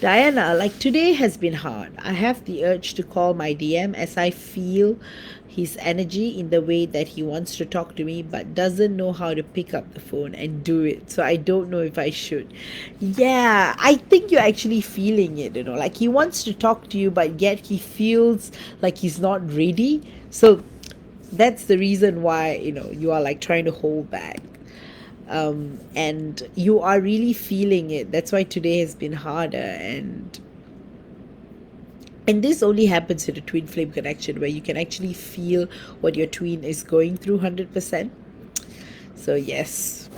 Diana, like today has been hard. I have the urge to call my DM, as I feel his energy in the way that he wants to talk to me, but doesn't know how to pick up the phone and do it. So I don't know if I should. Yeah, I think you're actually feeling it, like he wants to talk to you, but yet he feels like he's not ready. So that's the reason why you are like trying to hold back, and you are really feeling it. That's why today has been harder, and this only happens in a twin flame connection, where you can actually feel what your twin is going through 100%. So yes.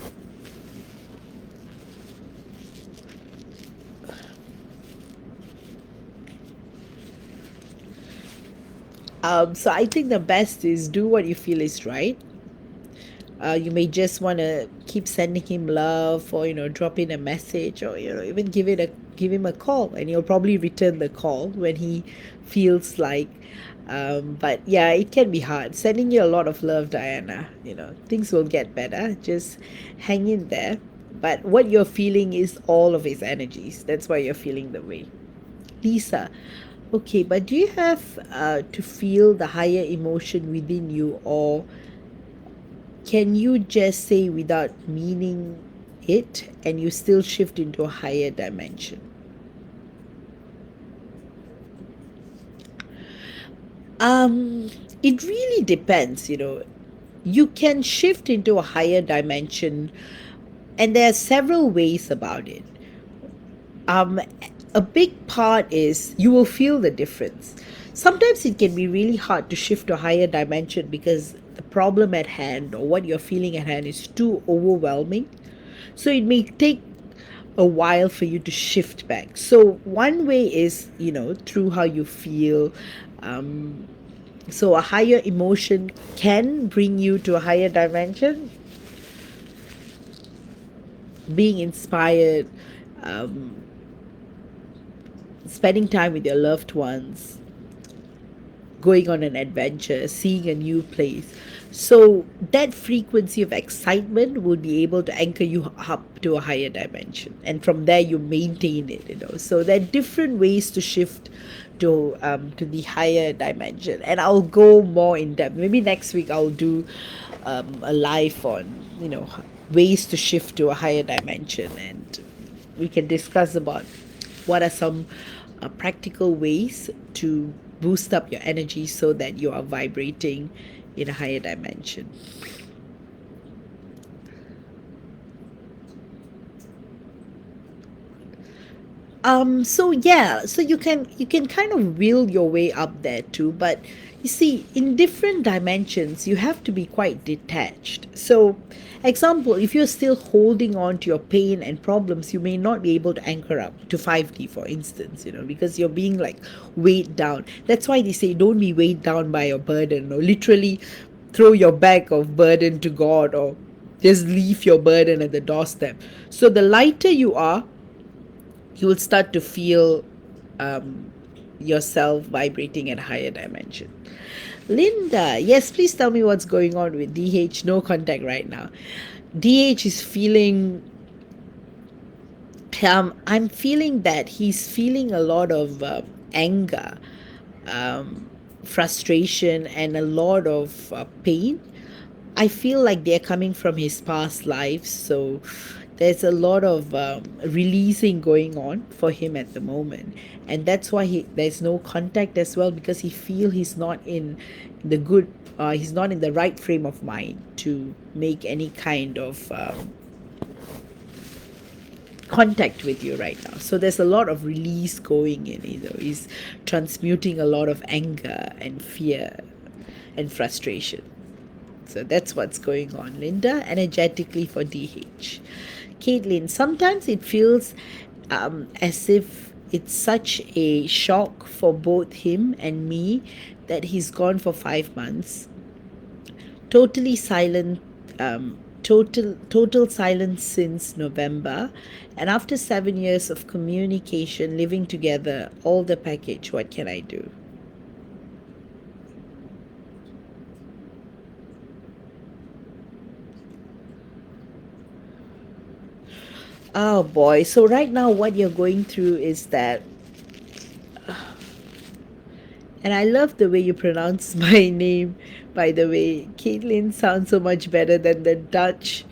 So I think the best is do what you feel is right. You may just want to keep sending him love, or drop in a message, or even give him a call, and he'll probably return the call when he feels like. But yeah, it can be hard. Sending you a lot of love, Diana. Things will get better. Just hang in there. But what you're feeling is all of his energies. That's why you're feeling the way. Lisa, okay, but do you have to feel the higher emotion within you, or can you just say without meaning it, and you still shift into a higher dimension? Um, it really depends. You can shift into a higher dimension, and there are several ways about it. Um, a big part is you will feel the difference. Sometimes it can be really hard to shift to a higher dimension because the problem at hand, or what you're feeling at hand, is too overwhelming. So it may take a while for you to shift back. So one way is, through how you feel. Um, so a higher emotion can bring you to a higher dimension, being inspired, spending time with your loved ones, going on an adventure, seeing a new place. So that frequency of excitement will be able to anchor you up to a higher dimension, and from there you maintain it. So there are different ways to shift to the higher dimension, and I'll go more in depth. Maybe next week I'll do a live on ways to shift to a higher dimension, and we can discuss about what are some practical ways to boost up your energy so that you are vibrating in a higher dimension. So yeah, so you can kind of wheel your way up there too, but you see, in different dimensions you have to be quite detached. So example, if you're still holding on to your pain and problems, you may not be able to anchor up to 5D, for instance, because you're being like weighed down. That's why they say don't be weighed down by your burden, or literally throw your bag of burden to God, or just leave your burden at the doorstep. So the lighter you are, you will start to feel yourself vibrating at a higher dimension. Linda, yes, please tell me what's going on with DH. No contact right now. DH is feeling. I'm feeling that he's feeling a lot of anger, um, frustration, and a lot of pain. I feel like they're coming from his past lives, so there's a lot of releasing going on for him at the moment, and that's why there's no contact as well, because he feel he's not in the good, he's not in the right frame of mind to make any kind of contact with you right now. So there's a lot of release going in. He's transmuting a lot of anger and fear and frustration. So that's what's going on, Linda, energetically for DH. Caitlin, sometimes it feels as if it's such a shock for both him and me that he's gone for 5 months. Totally silent, total silence since November. And after 7 years of communication, living together, all the package, what can I do? Oh boy. So right now what you're going through is that, and I love the way you pronounce my name, by the way. Caitlin sounds so much better than the Dutch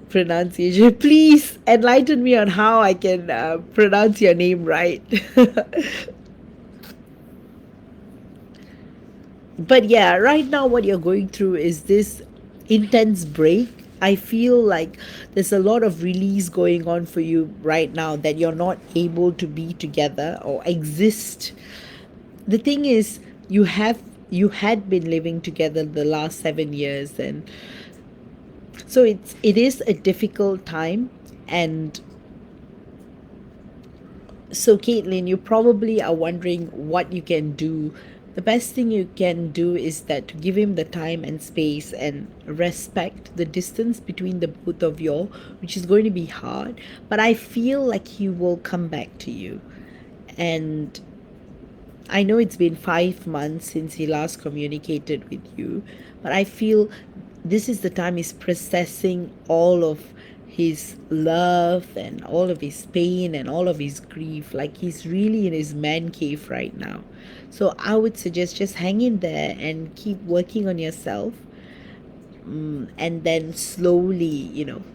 pronunciation. Please enlighten me on how I can pronounce your name right. But yeah, right now what you're going through is this intense break. I feel like there's a lot of release going on for you right now, that you're not able to be together or exist. The thing is, you had been living together the last 7 years, and so it is a difficult time. And so, Caitlin, you probably are wondering what you can do. The best thing you can do is that to give him the time and space and respect the distance between the both of you, which is going to be hard. But I feel like he will come back to you. And I know it's been 5 months since he last communicated with you, but I feel this is the time he's processing all of his love and all of his pain and all of his grief. Like he's really in his man cave right now. So I would suggest just hang in there and keep working on yourself. And then slowly,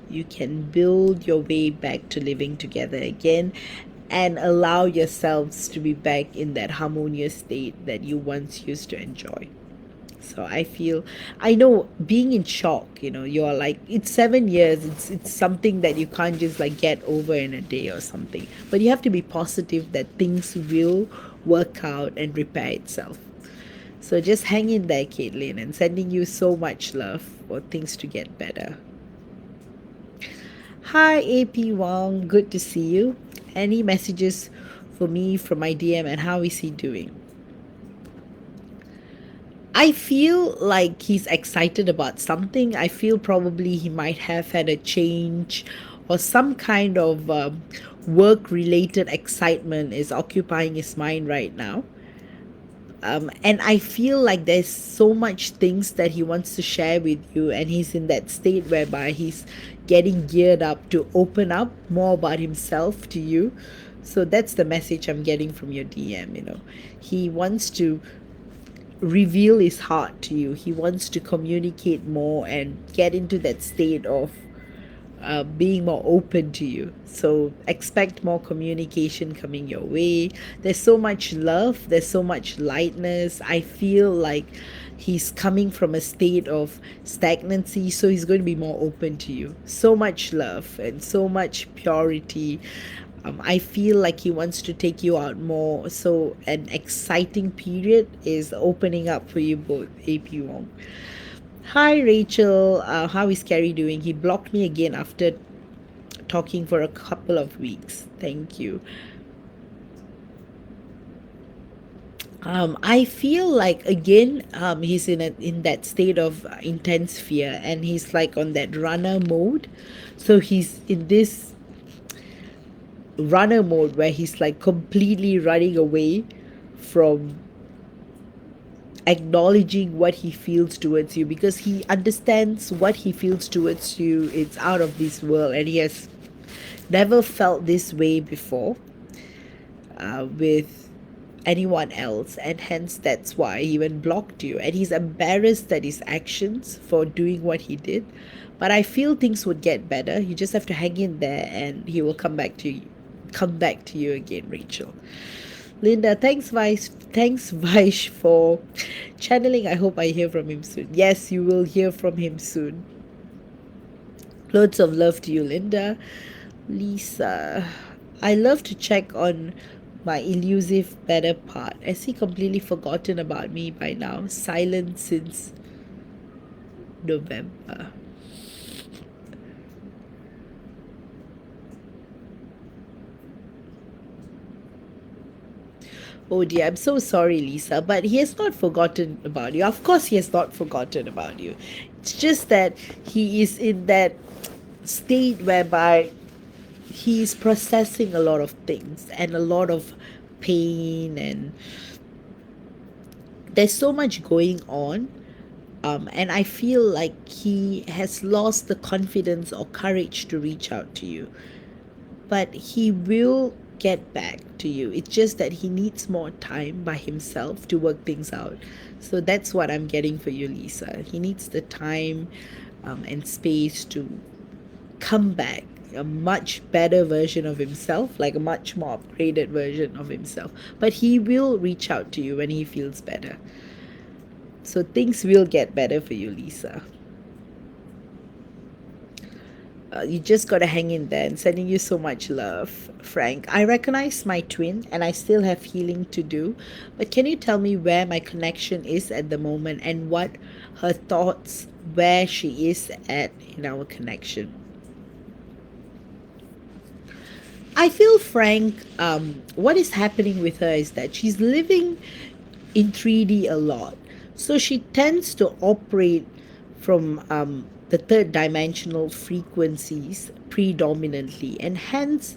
you can build your way back to living together again, and allow yourselves to be back in that harmonious state that you once used to enjoy. So I know being in shock, you're like, it's 7 years, it's something that you can't just like get over in a day or something. But you have to be positive that things will work out and repair itself. So just hang in there, Caitlin, and sending you so much love for things to get better. Hi, AP Wong. Good to see you. Any messages for me from my DM, and how is he doing? I feel like he's excited about something. I feel probably he might have had a change, or some kind of work related excitement is occupying his mind right now. And I feel like there's so much things that he wants to share with you, and he's in that state whereby he's getting geared up to open up more about himself to you. So that's the message I'm getting from your DM. He wants to reveal his heart to you. He wants to communicate more and get into that state of being more open to you. So expect more communication coming your way. There's so much love, there's so much lightness. I feel like he's coming from a state of stagnancy, so he's going to be more open to you. So much love and so much purity. I feel like he wants to take you out more. So an exciting period is opening up for you both, AP Wong. Hi Rachel, how is Carrie doing? He blocked me again after talking for a couple of weeks. Thank you. I feel like again, he's in that state of intense fear, and he's like on that runner mode. So he's in this runner mode where he's like completely running away from acknowledging what he feels towards you, because he understands what he feels towards you. It's out of this world, and he has never felt this way before with anyone else, and hence that's why he even blocked you, and he's embarrassed at his actions for doing what he did. But I feel things would get better. You just have to hang in there, and he will come back to you again, Rachel. Linda, thanks Vish for channeling. I hope I hear from him soon. Yes, you will hear from him soon. Loads of love to you, Linda. Lisa, I love to check on my elusive better part. Has he completely forgotten about me by now? Silent since November. Oh dear, I'm so sorry, Lisa, but he has not forgotten about you. Of course, he has not forgotten about you. It's just that he is in that state whereby he is processing a lot of things and a lot of pain, and there's so much going on. And I feel like he has lost the confidence or courage to reach out to you, but he will get back to you. It's just that he needs more time by himself to work things out. So that's what I'm getting for you, Lisa. He needs the time and space to come back a much better version of himself, like a much more upgraded version of himself. But he will reach out to you when he feels better. So things will get better for you, Lisa. You just got to hang in there, and sending you so much love, Frank. I recognize my twin and I still have healing to do, but can you tell me where my connection is at the moment and what her thoughts, where she is at in our connection? I feel, Frank, what is happening with her is that she's living in 3D a lot. So she tends to operate from the third dimensional frequencies predominantly, and hence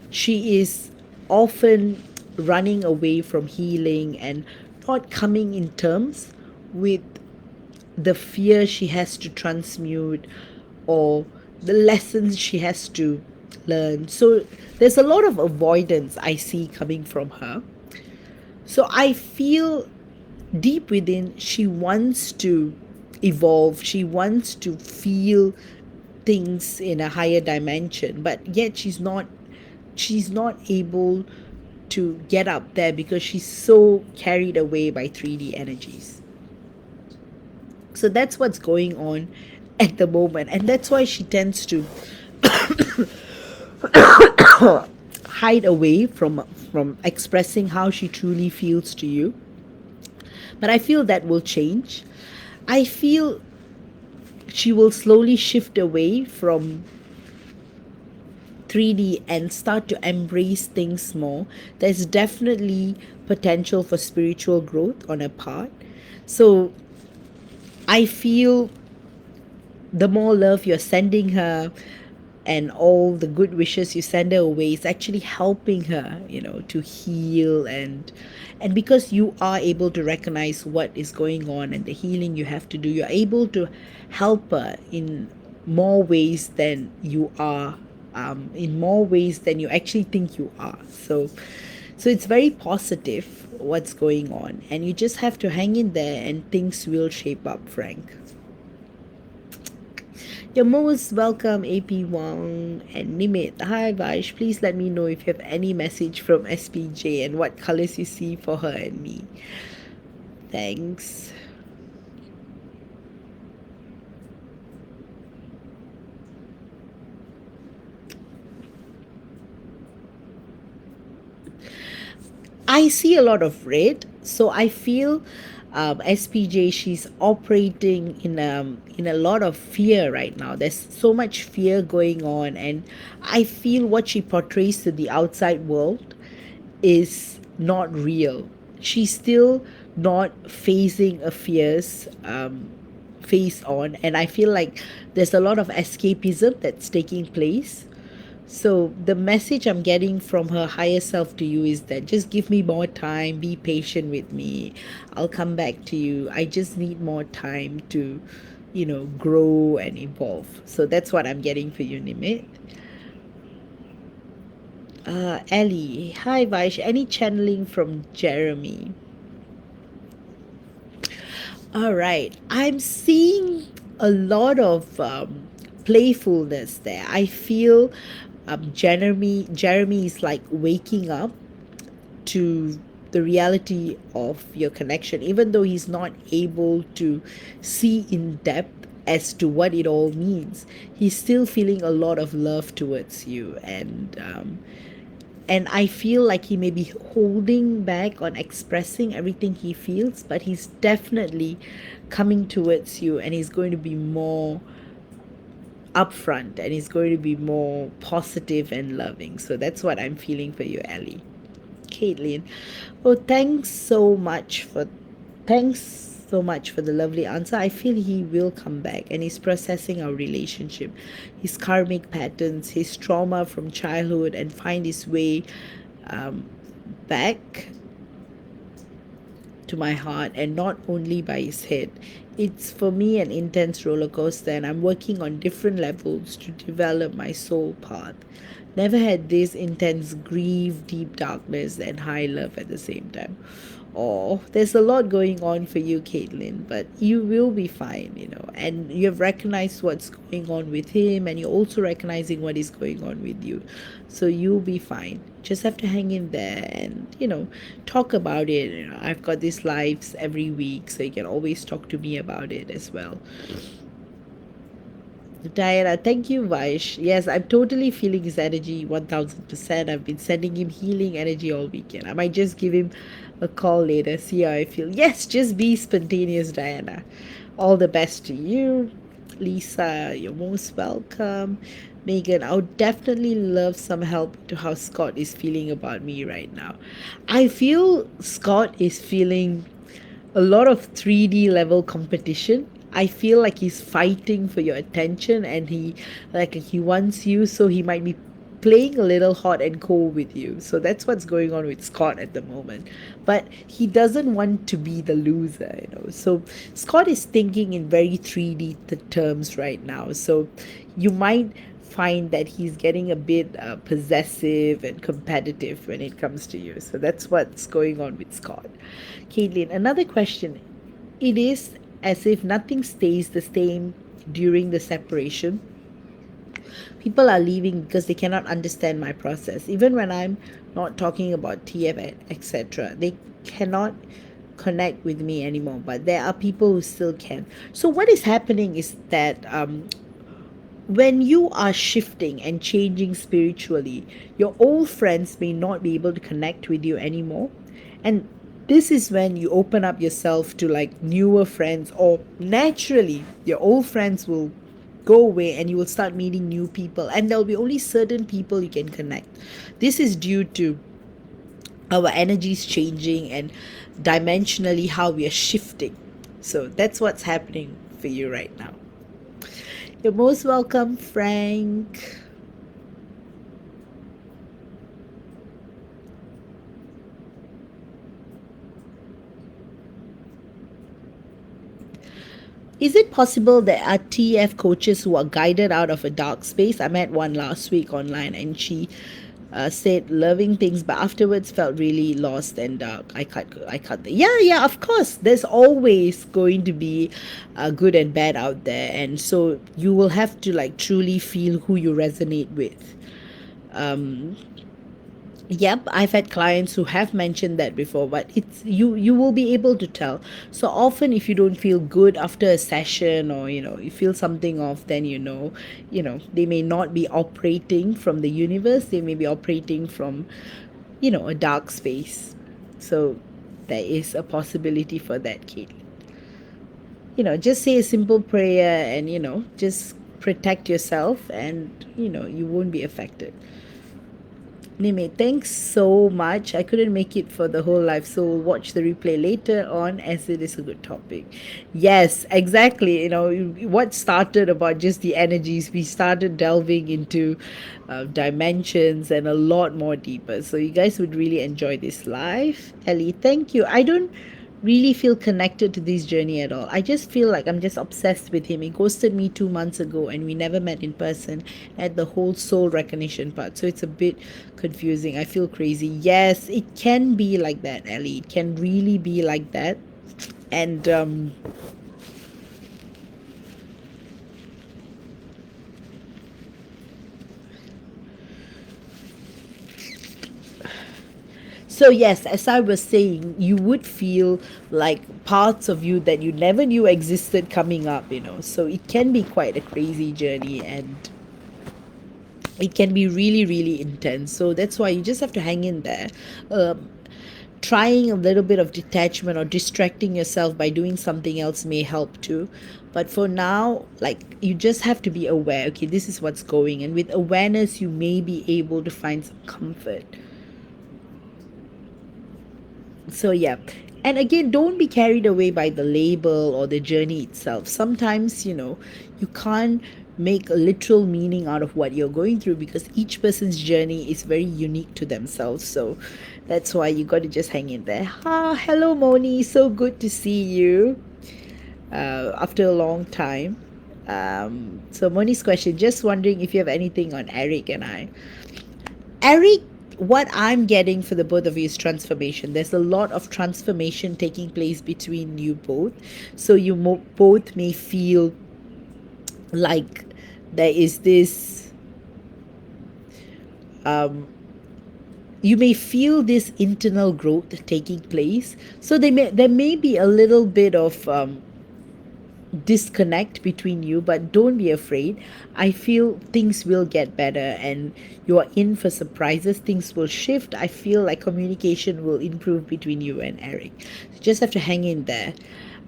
she is often running away from healing and not coming in terms with the fear she has to transmute or the lessons she has to learn. So there's a lot of avoidance I see coming from her. So I feel deep within she wants to evolve, she wants to feel things in a higher dimension, but yet she's not able to get up there because she's so carried away by 3D energies. So that's what's going on at the moment, and that's why she tends to hide away from expressing how she truly feels to you. But I feel that will change. I feel she will slowly shift away from 3D and start to embrace things more. There's definitely potential for spiritual growth on her part. So I feel the more love you're sending her and all the good wishes you send her away is actually helping her, to heal. And because you are able to recognize what is going on and the healing you have to do, you're able to help her more ways than you are in more ways than you actually think you are. So it's very positive what's going on, and you just have to hang in there and things will shape up, Frank. You're most welcome, AP Wong and Nimit. Hi Vash, please let me know if you have any message from SPJ and what colors you see for her and me. Thanks. I see a lot of red, so I feel SPJ, she's operating in a lot of fear right now. There's so much fear going on, and I feel what she portrays to the outside world is not real. She's still not facing a fears face on, and I feel like there's a lot of escapism that's taking place. So the message I'm getting from her higher self to you is that just give me more time, be patient with me. I'll come back to you. I just need more time to, grow and evolve. So that's what I'm getting for you, Nimit. Ellie, hi Vaish. Any channeling from Jeremy? All right. I'm seeing a lot of playfulness there. I feel Jeremy is like waking up to the reality of your connection, even though he's not able to see in depth as to what it all means. He's still feeling a lot of love towards you, and I feel like he may be holding back on expressing everything he feels, but he's definitely coming towards you, and he's going to be more upfront, and he's going to be more positive and loving. So that's what I'm feeling for you, Ellie. Caitlin, oh, thanks so much for the lovely answer. I feel he will come back, and he's processing our relationship, his karmic patterns, his trauma from childhood, and find his way back to my heart, and not only by his head. It's for me an intense roller coaster, and I'm working on different levels to develop my soul path. Never had this intense grief, deep darkness, and high love at the same time. Oh, there's a lot going on for you, Caitlin, but you will be fine, and you've recognized what's going on with him, and you're also recognizing what is going on with you. So you'll be fine. Just have to hang in there and, talk about it. I've got these lives every week, so you can always talk to me about it as well. Diana, thank you, Vaish. Yes, I'm totally feeling his energy 1000%. I've been sending him healing energy all weekend. I might just give him a call later, see how I feel. Yes, just be spontaneous, Diana. All the best to you. Lisa, you're most welcome. Megan, I would definitely love some help to how Scott is feeling about me right now. I feel Scott is feeling a lot of 3D level competition. I feel like he's fighting for your attention, and he wants you, so he might be playing a little hot and cold with you. So that's what's going on with Scott at the moment. But he doesn't want to be the loser. So Scott is thinking in very 3D terms right now. So you might find that he's getting a bit possessive and competitive when it comes to you. So that's what's going on with Scott. Caitlin, another question. It is as if nothing stays the same during the separation. People are leaving because they cannot understand my process. Even when I'm not talking about TF, etc., they cannot connect with me anymore. But there are people who still can. So what is happening is that when you are shifting and changing spiritually, your old friends may not be able to connect with you anymore. And this is when you open up yourself to like newer friends, or naturally, your old friends will go away and you will start meeting new people, and there'll be only certain people you can connect. This is due to our energies changing and dimensionally how we are shifting. So that's what's happening for you right now. You're most welcome, Frank. Is it possible there are TF coaches who are guided out of a dark space? I met one last week online, and she said loving things, but afterwards felt really lost and dark. Yeah, yeah, of course. There's always going to be good and bad out there, and so you will have to like truly feel who you resonate with. Um, Yep, I've had clients who have mentioned that before, but it's you will be able to tell. So often if you don't feel good after a session, or you feel something off, then they may not be operating from the universe, they may be operating from a dark space. So there is a possibility for that, Kate. Just say a simple prayer, and just protect yourself, and you won't be affected. Nime, thanks so much. I couldn't make it for the whole live, so we'll watch the replay later on as it is a good topic. Yes, exactly. What started about just the energies, we started delving into dimensions and a lot more deeper. So you guys would really enjoy this live. Ellie, thank you. I don't really feel connected to this journey at all. I just feel like I'm just obsessed with him. He ghosted me 2 months ago and we never met in person at the whole soul recognition part. So it's a bit confusing. I feel crazy. Yes, it can be like that, Ellie. It can really be like that. And so, yes, as I was saying, you would feel like parts of you that you never knew existed coming up. So it can be quite a crazy journey, and it can be really, really intense. So that's why you just have to hang in there. Um, Trying a little bit of detachment or distracting yourself by doing something else may help too. But for now, like, you just have to be aware, okay, this is what's going. And with awareness, you may be able to find some comfort. So yeah, and again, don't be carried away by the label or the journey itself. Sometimes you can't make a literal meaning out of what you're going through, because each person's journey is very unique to themselves. So that's why you got to just hang in there. Hello Moni, so good to see you after a long time. So Moni's question, just wondering if you have anything on Eric and I. Eric, what I'm getting for the both of you is transformation. There's a lot of transformation taking place between you both. So you both may feel like there is this, you may feel this internal growth taking place. So there may be a little bit of disconnect between you, but don't be afraid. I feel things will get better, and you are in for surprises. Things will shift. I feel like communication will improve between you and Eric. You just have to hang in there.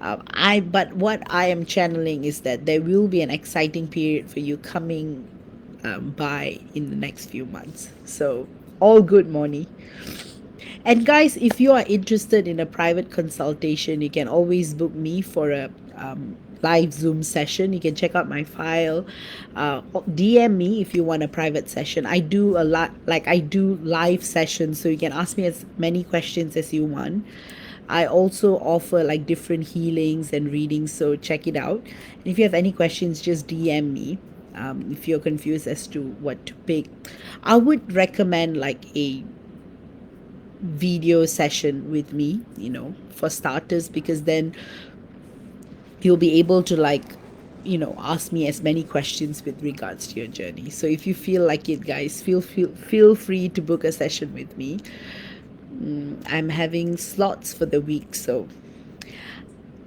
But what I am channeling is that there will be an exciting period for you coming by in the next few months. So all good, Moni. And guys, if you are interested in a private consultation, you can always book me for a live Zoom session. You can check out my file. DM me if you want a private session. I do a lot, like I do live sessions, so you can ask me as many questions as you want. I also offer like different healings and readings, so check it out. And if you have any questions, just DM me. If you're confused as to what to pick, I would recommend like a video session with me, for starters, because then you'll be able to ask me as many questions with regards to your journey. So if you feel like it, guys, feel free to book a session with me. I'm having slots for the week. So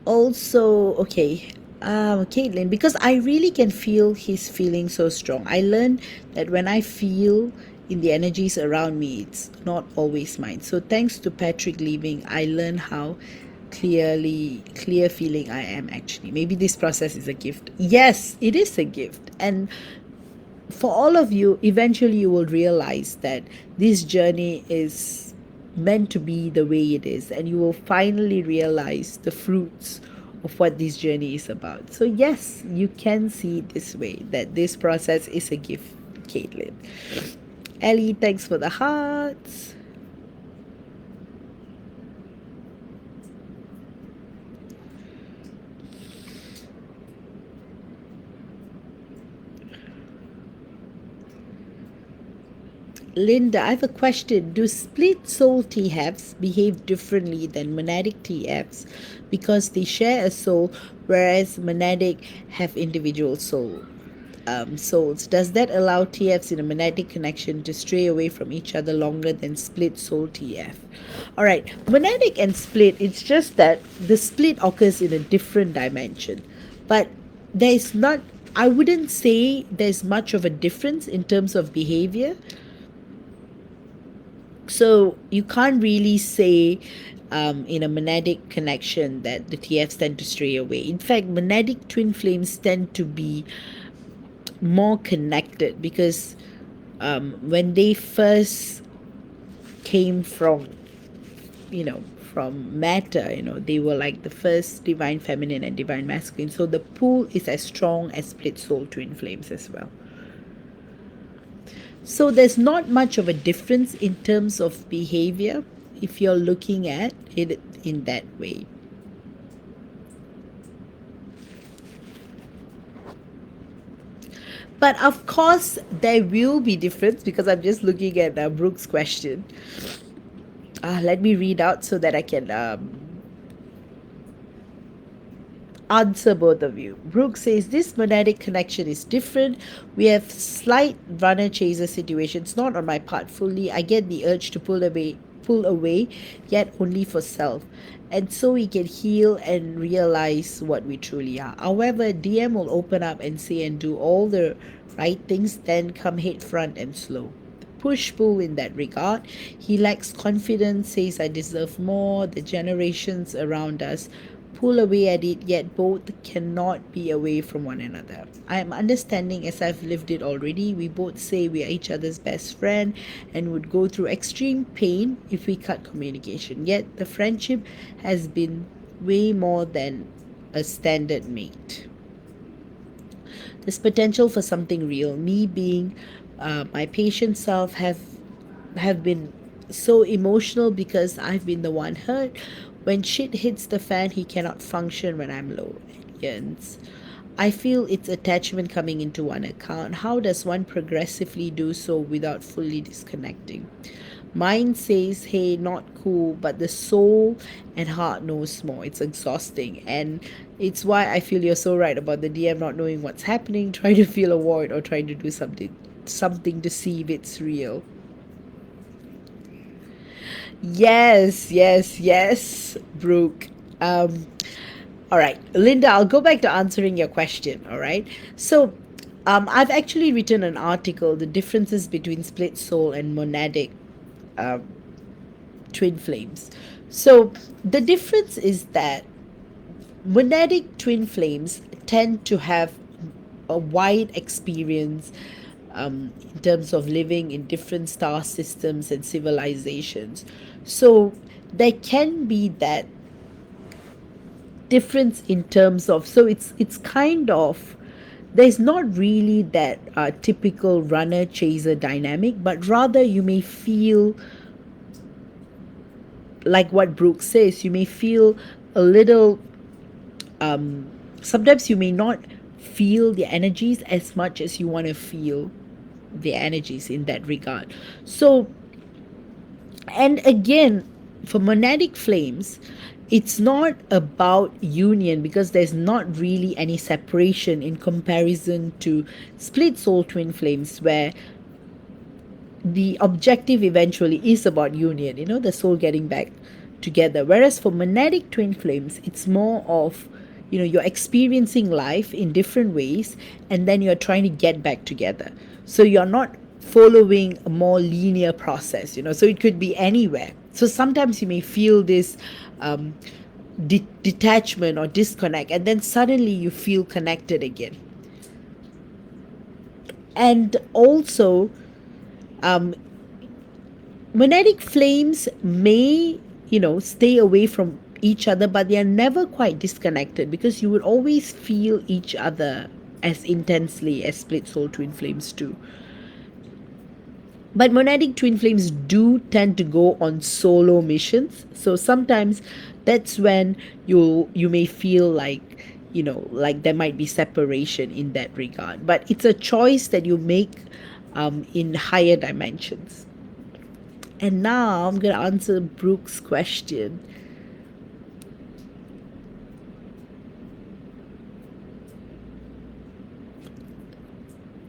also, okay, Caitlin, because I really can feel his feeling so strong. I learned that when I feel in the energies around me, it's not always mine. So thanks to Patrick leaving, I learned how clear feeling I am actually. Maybe this process is a gift. Yes, it is a gift. And for all of you, eventually you will realize that this journey is meant to be the way it is, and you will finally realize the fruits of what this journey is about. So yes, you can see it this way, that this process is a gift, Caitlin. Ellie, thanks for the hearts. Linda, I have a question. Do split soul TFs behave differently than monadic TFs because they share a soul, whereas monadic have individual souls? Does that allow TFs in a monadic connection to stray away from each other longer than split soul TF? All right, monadic and split, it's just that the split occurs in a different dimension, but there's not. I wouldn't say there's much of a difference in terms of behavior, so you can't really say in a monadic connection that the TFs tend to stray away. In fact, monadic twin flames tend to be more connected because when they first came from, from matter, they were like the first divine feminine and divine masculine. So the pool is as strong as split soul twin flames as well. So there's not much of a difference in terms of behavior if you're looking at it in that way. But of course, there will be difference because I'm just looking at Brooke's question. Let me read out so that I can answer both of you. Brooke says this monadic connection is different. We have slight runner chaser situations, not on my part fully. I get the urge to pull away, yet only for self. And so we can heal and realize what we truly are. However, DM will open up and say and do all the right things, then come head front and slow. Push pull in that regard. He lacks confidence, says I deserve more. The generations around us pull away at it, yet both cannot be away from one another. I am understanding as I've lived it already. We both say we are each other's best friend and would go through extreme pain if we cut communication. Yet the friendship has been way more than a standard mate. There's potential for something real. Me being my patient self have been so emotional because I've been the one hurt. When shit hits the fan, he cannot function when I'm low. Yearns. I feel it's attachment coming into one account. How does one progressively do so without fully disconnecting? Mind says, hey, not cool, but the soul and heart knows more. It's exhausting. And it's why I feel you're so right about the DM not knowing what's happening, trying to fill a void or trying to do something to see if it's real. Yes, yes, yes, Brooke. All right, Linda, I'll go back to answering your question. All right. So, I've actually written an article, The Differences Between Split Soul and Monadic Twin Flames. So, the difference is that monadic twin flames tend to have a wide experience in terms of living in different star systems and civilizations. So there can be that difference in terms of, so it's kind of, there's not really that typical runner chaser dynamic, but rather you may feel like what Brooke says, you may feel a little sometimes you may not feel the energies as much as you want to feel the energies in that regard. So, and again, for monadic flames, it's not about union because there's not really any separation in comparison to split soul twin flames, where the objective eventually is about union, the soul getting back together. Whereas for monadic twin flames, it's more of, you're experiencing life in different ways and then you're trying to get back together. So you're not following a more linear process, so it could be anywhere. So sometimes you may feel this detachment or disconnect, and then suddenly you feel connected again. And also, monadic flames may, stay away from each other, but they are never quite disconnected because you would always feel each other as intensely as split soul twin flames do. But monadic twin flames do tend to go on solo missions. So sometimes that's when you may feel like, like there might be separation in that regard. But it's a choice that you make in higher dimensions. And now I'm going to answer Brooke's question.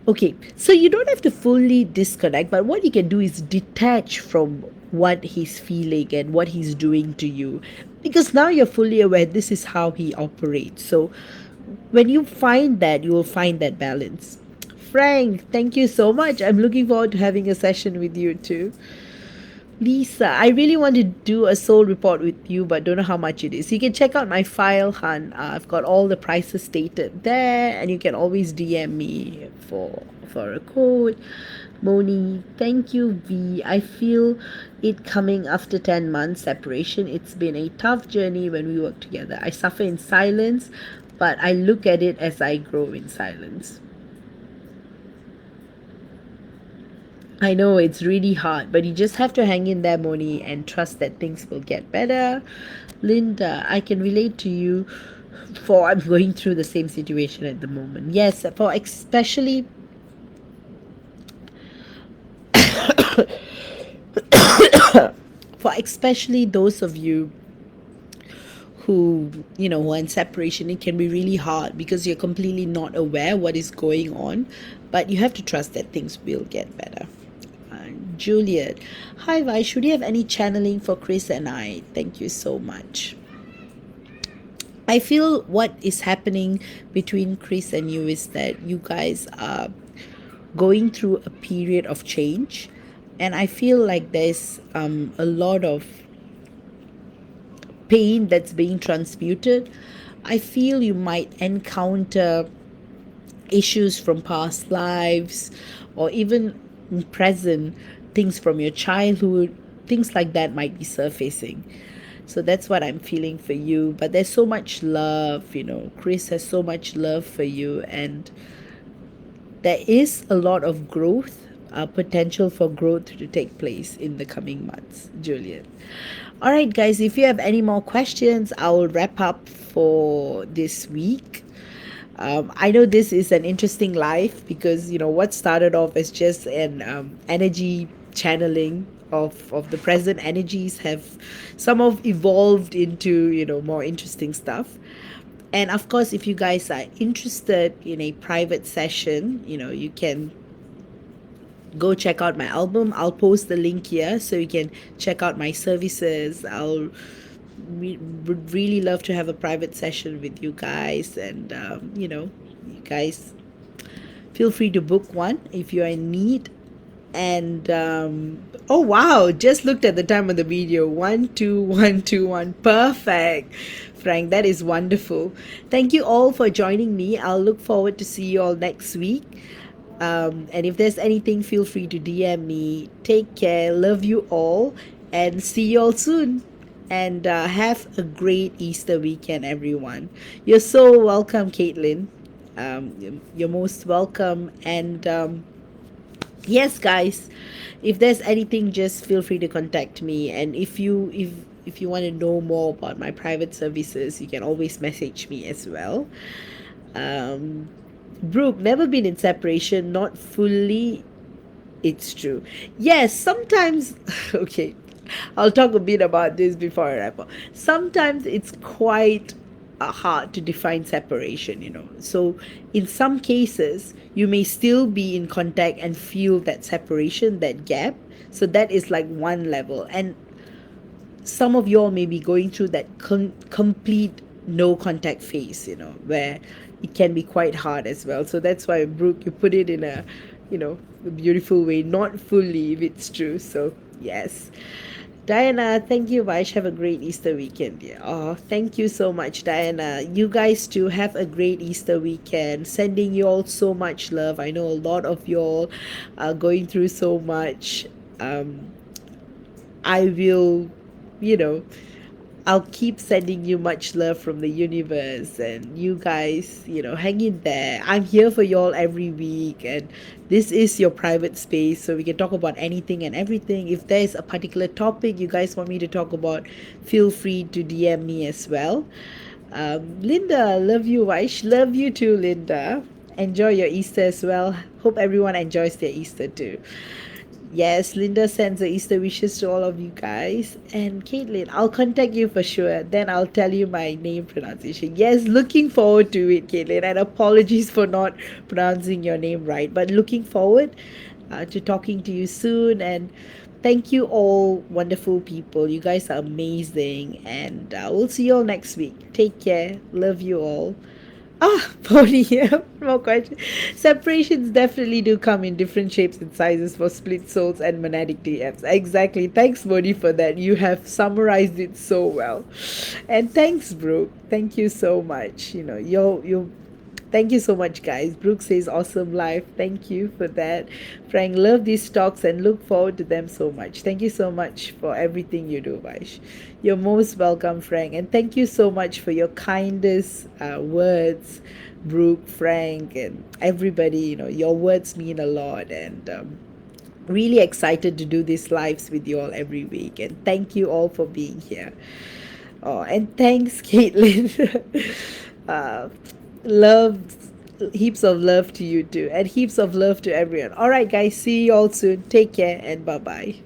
Okay, so you don't have to fully disconnect, but what you can do is detach from what he's feeling and what he's doing to you. Because now you're fully aware this is how he operates. So when you find that, you will find that balance. Frank, thank you so much. I'm looking forward to having a session with you too. Lisa, I really want to do a soul report with you, but don't know how much it is. You can check out my file, Han. I've got all the prices stated there, and you can always DM me for a code. Moni, thank you, V. I feel it coming after 10 months separation. It's been a tough journey when we work together. I suffer in silence, but I look at it as I grow in silence. I know it's really hard, but you just have to hang in there, Moni, and trust that things will get better. Linda, I can relate to you, for I'm going through the same situation at the moment. Yes, for especially those of you who who are in separation, it can be really hard because you're completely not aware what is going on, but you have to trust that things will get better. Juliet, hi Vi, should you have any channeling for Chris and I? Thank you so much. I feel what is happening between Chris and you is that you guys are going through a period of change, and I feel like there's a lot of pain that's being transmuted. I feel you might encounter issues from past lives, or even in present things from your childhood. Things like that might be surfacing. So that's what I'm feeling for you. But there's so much love, Chris has so much love for you, and there is a lot of growth, potential for growth to take place in the coming months, Juliet. All right, guys, if you have any more questions, I will wrap up for this week. I know this is an interesting life because what started off as just an energy channeling of the present energies have somehow evolved into more interesting stuff. And of course, if you guys are interested in a private session, you can go check out my album. I'll post the link here so you can check out my services. Would really love to have a private session with you guys, and you guys feel free to book one if you're in need. And oh wow, just looked at the time of the video, 12121, perfect. Frank, that is wonderful. Thank you all for joining me. I'll look forward to see you all next week. And if there's anything, feel free to DM me. Take care, love you all, and see you all soon. And have a great Easter weekend, everyone. You're so welcome, Caitlin. You're most welcome. And yes, guys, if there's anything, just feel free to contact me. And if you want to know more about my private services, you can always message me as well. Brooke, never been in separation, not fully. It's true. Yes, sometimes. Okay, I'll talk a bit about this before I wrap up. Sometimes it's quite hard to define separation. So, in some cases, you may still be in contact and feel that separation, that gap. So, that is like one level. And some of y'all may be going through that complete no contact phase, where it can be quite hard as well. So that's why, Brooke, you put it in a beautiful way, not fully, if it's true. So yes. Diana, thank you, Vaish. Have a great Easter weekend. Yeah. Oh, thank you so much, Diana. You guys too have a great Easter weekend. Sending you all so much love. I know a lot of y'all are going through so much. I will, you know, I'll keep sending you much love from the universe, and you guys, hang in there. I'm here for y'all every week, and this is your private space, so we can talk about anything and everything. If there's a particular topic you guys want me to talk about, feel free to DM me as well. Linda, love you. Vaish, love you too, Linda. Enjoy your Easter as well. Hope everyone enjoys their Easter too. Yes, Linda sends the Easter wishes to all of you guys. And Caitlin, I'll contact you for sure. Then I'll tell you my name pronunciation. Yes, looking forward to it, Caitlin. And apologies for not pronouncing your name right. But looking forward to talking to you soon. And thank you all, wonderful people. You guys are amazing. And we'll see you all next week. Take care. Love you all. Ah, Pony, yeah, more questions. Separations definitely do come in different shapes and sizes for split souls and monadic DFs. Exactly. Thanks, Moni, for that. You have summarized it so well. And thanks, Brooke. Thank you so much. You thank you so much, guys. Brooke says awesome life. Thank you for that. Frank, love these talks and look forward to them so much. Thank you so much for everything you do, Vaish. You're most welcome, Frank. And thank you so much for your kindest words, Brooke, Frank, and everybody. Your words mean a lot. And really excited to do these lives with you all every week. And thank you all for being here. Oh, and thanks, Caitlin. uh, love, heaps of love to you too, and heaps of love to everyone. All right, guys, see you all soon. Take care and bye bye.